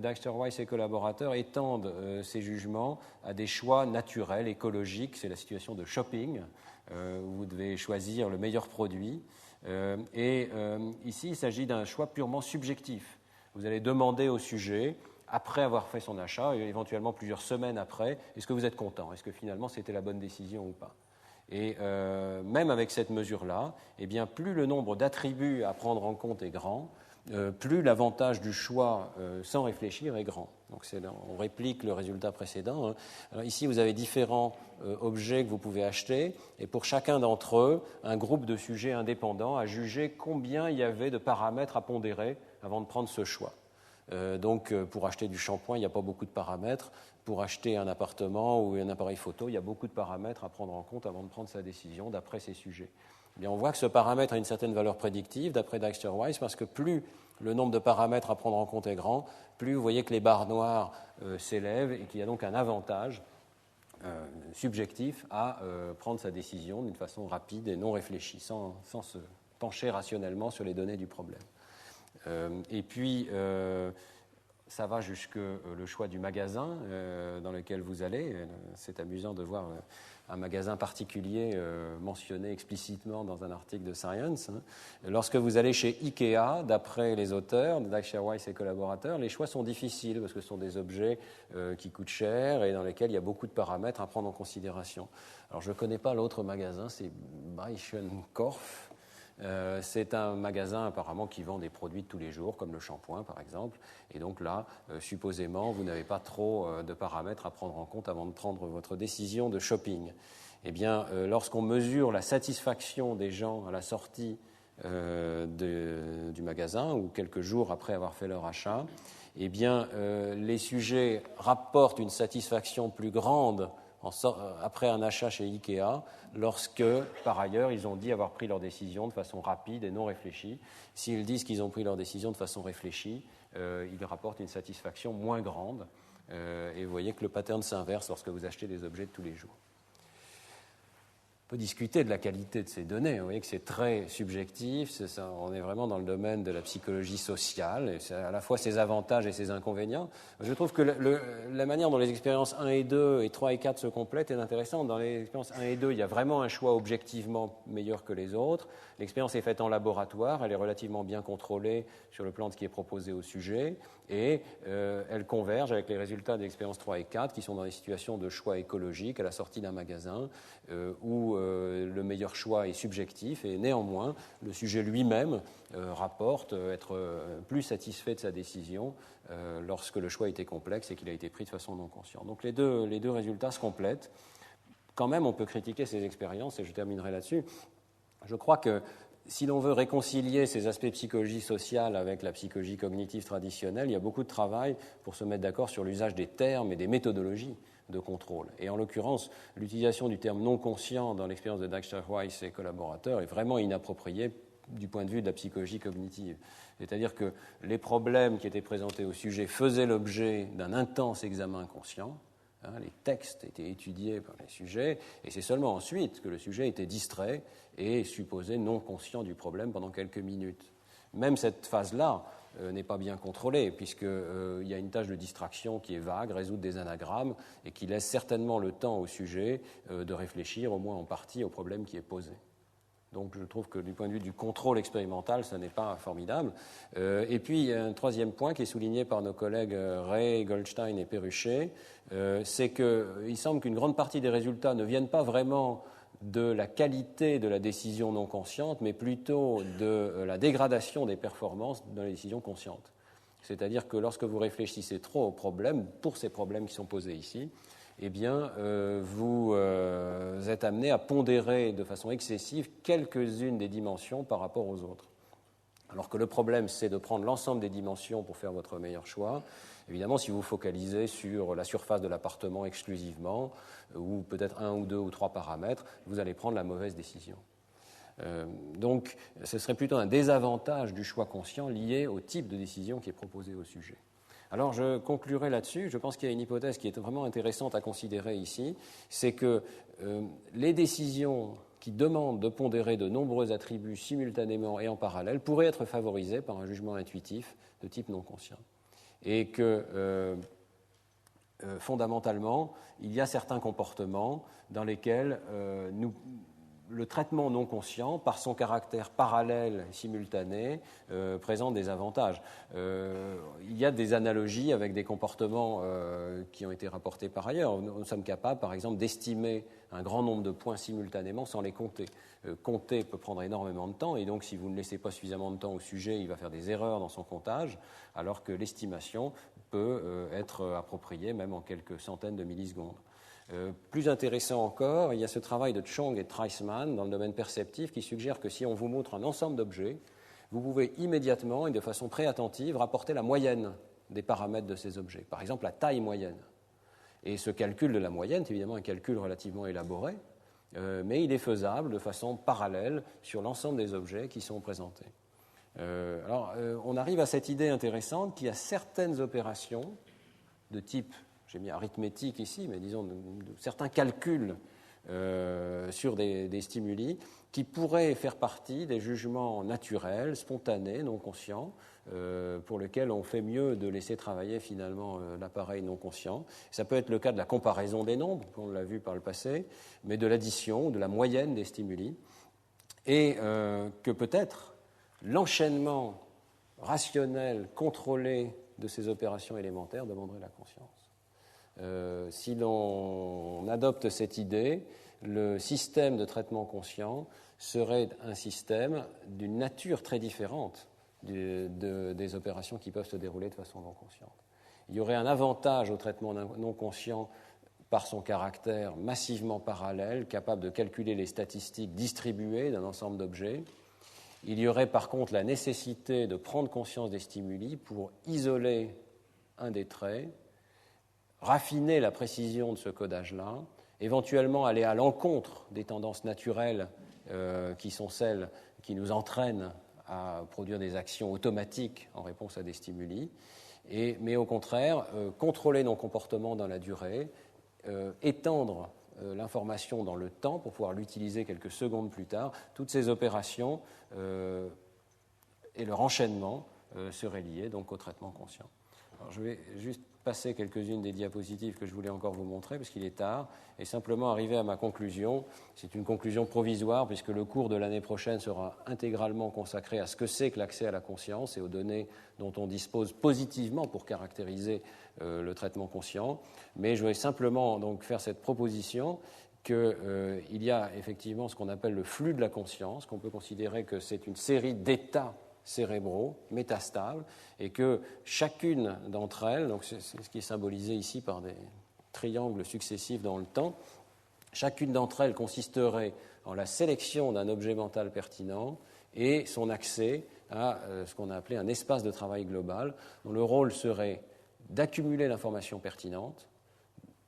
Dijkster-Weiss et collaborateurs étendent ces jugements à des choix naturels, écologiques. C'est la situation de shopping, où vous devez choisir le meilleur produit. Ici, il s'agit d'un choix purement subjectif. Vous allez demander au sujet, après avoir fait son achat, et éventuellement plusieurs semaines après, est-ce que vous êtes content? Est-ce que finalement c'était la bonne décision ou pas? Et même avec cette mesure-là, eh bien, plus le nombre d'attributs à prendre en compte est grand, plus l'avantage du choix sans réfléchir est grand. Donc on réplique le résultat précédent. Alors ici, vous avez différents objets que vous pouvez acheter, et pour chacun d'entre eux, un groupe de sujets indépendants a jugé combien il y avait de paramètres à pondérer avant de prendre ce choix. Donc, pour acheter du shampoing, il n'y a pas beaucoup de paramètres. Pour acheter un appartement ou un appareil photo, il y a beaucoup de paramètres à prendre en compte avant de prendre sa décision d'après ces sujets. Eh bien, on voit que ce paramètre a une certaine valeur prédictive, d'après Dijkster-Weiss, parce que plus le nombre de paramètres à prendre en compte est grand, plus vous voyez que les barres noires s'élèvent et qu'il y a donc un avantage subjectif à prendre sa décision d'une façon rapide et non réfléchie, sans se pencher rationnellement sur les données du problème. Et puis, ça va jusque le choix du magasin dans lequel vous allez. C'est amusant de voir un magasin particulier mentionné explicitement dans un article de Science. Lorsque vous allez chez Ikea, d'après les auteurs, Dijkster-Weiss et collaborateurs, les choix sont difficiles parce que ce sont des objets qui coûtent cher et dans lesquels il y a beaucoup de paramètres à prendre en considération. Alors, je ne connais pas l'autre magasin, c'est Breichenkopf. C'est un magasin apparemment qui vend des produits de tous les jours, comme le shampoing par exemple. Et donc là, supposément, vous n'avez pas trop de paramètres à prendre en compte avant de prendre votre décision de shopping. Eh bien, lorsqu'on mesure la satisfaction des gens à la sortie du magasin ou quelques jours après avoir fait leur achat, eh bien, les sujets rapportent une satisfaction plus grande après un achat chez Ikea, lorsque, par ailleurs, ils ont dit avoir pris leur décision de façon rapide et non réfléchie. S'ils disent qu'ils ont pris leur décision de façon réfléchie, ils rapportent une satisfaction moins grande. Et vous voyez que le pattern s'inverse lorsque vous achetez des objets de tous les jours. On peut discuter de la qualité de ces données. Vous voyez que c'est très subjectif. On est vraiment dans le domaine de la psychologie sociale. Et c'est à la fois ses avantages et ses inconvénients. Je trouve que la manière dont les expériences 1 et 2 et 3 et 4 se complètent est intéressante. Dans les expériences 1 et 2, il y a vraiment un choix objectivement meilleur que les autres. L'expérience est faite en laboratoire. Elle est relativement bien contrôlée sur le plan de ce qui est proposé au sujet. Et elle converge avec les résultats des expériences 3 et 4 qui sont dans des situations de choix écologique à la sortie d'un magasin où le meilleur choix est subjectif et néanmoins le sujet lui-même rapporte être plus satisfait de sa décision lorsque le choix était complexe et qu'il a été pris de façon non consciente. Donc les deux résultats se complètent. Quand même, on peut critiquer ces expériences et je terminerai là-dessus. Je crois que si l'on veut réconcilier ces aspects psychologie sociale avec la psychologie cognitive traditionnelle, il y a beaucoup de travail pour se mettre d'accord sur l'usage des termes et des méthodologies de contrôle. Et en l'occurrence, l'utilisation du terme non conscient dans l'expérience de Dijkster-Weiss et collaborateurs est vraiment inappropriée du point de vue de la psychologie cognitive. C'est-à-dire que les problèmes qui étaient présentés au sujet faisaient l'objet d'un intense examen conscient. Les textes étaient étudiés par les sujets, et c'est seulement ensuite que le sujet était distrait et supposé non conscient du problème pendant quelques minutes. Même cette phase-là n'est pas bien contrôlée, puisqu'il y a une tâche de distraction qui est vague, résoudre des anagrammes, et qui laisse certainement le temps au sujet de réfléchir, au moins en partie, au problème qui est posé. Donc je trouve que du point de vue du contrôle expérimental, ça n'est pas formidable. Et puis, il y a un troisième point qui est souligné par nos collègues Ray, Goldstein et Perruchet, c'est qu'il semble qu'une grande partie des résultats ne viennent pas vraiment de la qualité de la décision non consciente, mais plutôt de la dégradation des performances dans les décisions conscientes. C'est-à-dire que lorsque vous réfléchissez trop aux problèmes, pour ces problèmes qui sont posés ici, eh bien, vous êtes amené à pondérer de façon excessive quelques-unes des dimensions par rapport aux autres. Alors que le problème, c'est de prendre l'ensemble des dimensions pour faire votre meilleur choix. Évidemment, si vous focalisez sur la surface de l'appartement exclusivement, ou peut-être 1 ou 2 ou 3 paramètres, vous allez prendre la mauvaise décision. Donc, ce serait plutôt un désavantage du choix conscient lié au type de décision qui est proposé au sujet. Alors, je conclurai là-dessus. Je pense qu'il y a une hypothèse qui est vraiment intéressante à considérer ici, c'est que les décisions qui demandent de pondérer de nombreux attributs simultanément et en parallèle pourraient être favorisées par un jugement intuitif de type non conscient. Et que, fondamentalement, il y a certains comportements dans lesquels le traitement non conscient, par son caractère parallèle et simultané, présente des avantages. Il y a des analogies avec des comportements qui ont été rapportés par ailleurs. Nous sommes capables, par exemple, d'estimer un grand nombre de points simultanément sans les compter. Compter peut prendre énormément de temps, et donc si vous ne laissez pas suffisamment de temps au sujet, il va faire des erreurs dans son comptage, alors que l'estimation peut être appropriée même en quelques centaines de millisecondes. Plus intéressant encore, il y a ce travail de Chong et Treisman dans le domaine perceptif qui suggère que si on vous montre un ensemble d'objets, vous pouvez immédiatement et de façon très attentive rapporter la moyenne des paramètres de ces objets, par exemple la taille moyenne. Et ce calcul de la moyenne est évidemment un calcul relativement élaboré, mais il est faisable de façon parallèle sur l'ensemble des objets qui sont présentés. On arrive à cette idée intéressante qu'il y a certaines opérations de type, j'ai mis arithmétique ici, mais disons certains calculs sur des stimuli qui pourraient faire partie des jugements naturels, spontanés, non conscients, pour lesquels on fait mieux de laisser travailler finalement l'appareil non conscient. Ça peut être le cas de la comparaison des nombres, on l'a vu par le passé, mais de l'addition, de la moyenne des stimuli, et que peut-être l'enchaînement rationnel, contrôlé de ces opérations élémentaires demanderait la conscience. Si l'on adopte cette idée, le système de traitement conscient serait un système d'une nature très différente des opérations qui peuvent se dérouler de façon non consciente. Il y aurait un avantage au traitement non conscient par son caractère massivement parallèle, capable de calculer les statistiques distribuées d'un ensemble d'objets. Il y aurait par contre la nécessité de prendre conscience des stimuli pour isoler un des traits, raffiner la précision de ce codage-là, éventuellement aller à l'encontre des tendances naturelles qui sont celles qui nous entraînent à produire des actions automatiques en réponse à des stimuli, mais au contraire, contrôler nos comportements dans la durée, étendre l'information dans le temps pour pouvoir l'utiliser quelques secondes plus tard. Toutes ces opérations et leur enchaînement seraient liés donc au traitement conscient. Alors, je vais juste passer quelques-unes des diapositives que je voulais encore vous montrer parce qu'il est tard et simplement arriver à ma conclusion. C'est une conclusion provisoire puisque le cours de l'année prochaine sera intégralement consacré à ce que c'est que l'accès à la conscience et aux données dont on dispose positivement pour caractériser le traitement conscient. Mais je vais simplement donc faire cette proposition qu'il y a effectivement ce qu'on appelle le flux de la conscience, qu'on peut considérer que c'est une série d'états cérébraux, métastables, et que chacune d'entre elles, donc c'est ce qui est symbolisé ici par des triangles successifs dans le temps, chacune d'entre elles consisterait en la sélection d'un objet mental pertinent et son accès à ce qu'on a appelé un espace de travail global, dont le rôle serait d'accumuler l'information pertinente,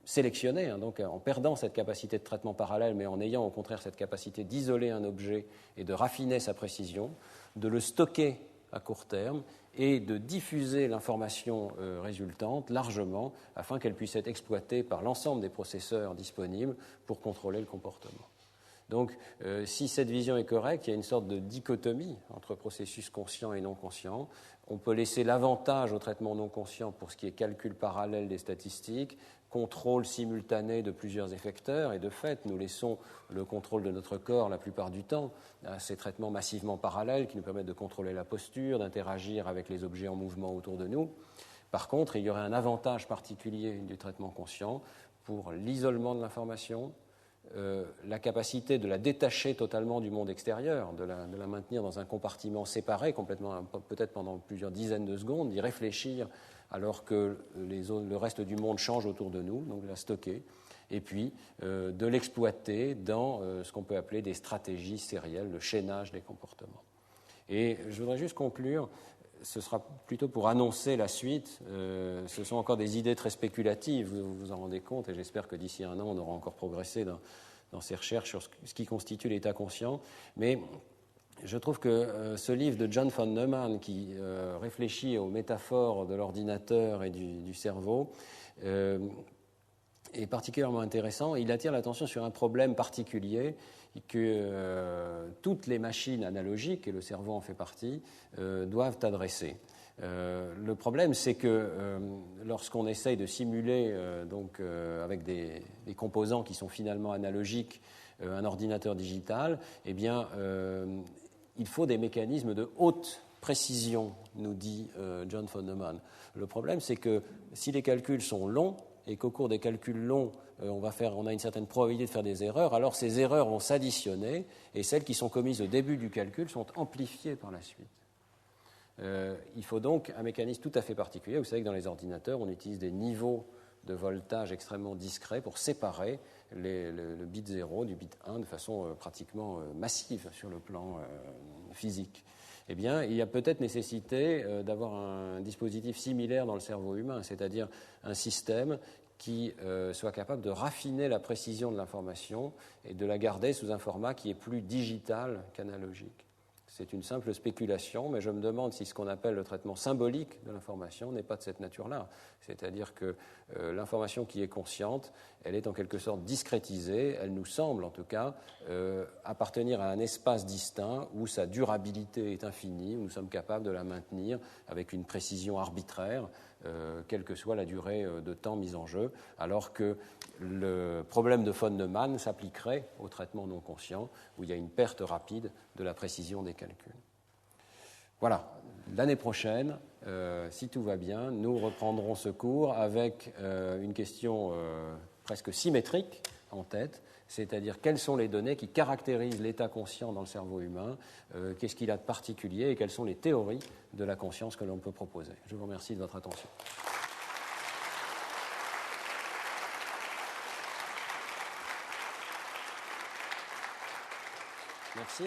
sélectionner, donc en perdant cette capacité de traitement parallèle, mais en ayant au contraire cette capacité d'isoler un objet et de raffiner sa précision, de le stocker à court terme et de diffuser l'information résultante largement afin qu'elle puisse être exploitée par l'ensemble des processeurs disponibles pour contrôler le comportement. Donc, si cette vision est correcte, il y a une sorte de dichotomie entre processus conscient et non conscient. On peut laisser l'avantage au traitement non conscient pour ce qui est calcul parallèle des statistiques, contrôle simultané de plusieurs effecteurs, et de fait, nous laissons le contrôle de notre corps la plupart du temps à ces traitements massivement parallèles qui nous permettent de contrôler la posture, d'interagir avec les objets en mouvement autour de nous. Par contre, il y aurait un avantage particulier du traitement conscient pour l'isolement de l'information, la capacité de la détacher totalement du monde extérieur, de la maintenir dans un compartiment séparé, complètement, peut-être pendant plusieurs dizaines de secondes, d'y réfléchir alors que le reste du monde change autour de nous, donc de la stocker, et puis de l'exploiter dans ce qu'on peut appeler des stratégies sérielles, le chaînage des comportements. Et je voudrais juste conclure, ce sera plutôt pour annoncer la suite. Ce sont encore des idées très spéculatives, vous vous en rendez compte, et j'espère que d'ici un an, on aura encore progressé dans ces recherches sur ce qui constitue l'état conscient. Mais je trouve que ce livre de John von Neumann, qui réfléchit aux métaphores de l'ordinateur et du cerveau, est particulièrement intéressant. Il attire l'attention sur un problème particulier que toutes les machines analogiques, et le cerveau en fait partie, doivent adresser. Le problème, c'est que lorsqu'on essaye de simuler avec des composants qui sont finalement analogiques un ordinateur digital, eh bien, il faut des mécanismes de haute précision, nous dit John von Neumann. Le problème, c'est que si les calculs sont longs, et qu'au cours des calculs longs, on a une certaine probabilité de faire des erreurs, alors ces erreurs vont s'additionner, et celles qui sont commises au début du calcul sont amplifiées par la suite. Il faut donc un mécanisme tout à fait particulier. Vous savez que dans les ordinateurs, on utilise des niveaux de voltage extrêmement discrets pour séparer le bit 0 du bit 1 de façon pratiquement massive sur le plan physique. Eh bien, il y a peut-être nécessité d'avoir un dispositif similaire dans le cerveau humain, c'est-à-dire un système qui soit capable de raffiner la précision de l'information et de la garder sous un format qui est plus digital qu'analogique. C'est une simple spéculation, mais je me demande si ce qu'on appelle le traitement symbolique de l'information n'est pas de cette nature-là. C'est-à-dire que l'information qui est consciente, elle est en quelque sorte discrétisée, elle nous semble en tout cas appartenir à un espace distinct où sa durabilité est infinie, où nous sommes capables de la maintenir avec une précision arbitraire, quelle que soit la durée de temps mise en jeu, alors que le problème de von Neumann s'appliquerait au traitement non conscient, où il y a une perte rapide de la précision des calculs. Voilà, l'année prochaine, si tout va bien, nous reprendrons ce cours avec une question presque symétrique en tête, c'est-à-dire quelles sont les données qui caractérisent l'état conscient dans le cerveau humain, qu'est-ce qu'il a de particulier et quelles sont les théories de la conscience que l'on peut proposer. Je vous remercie de votre attention. Merci.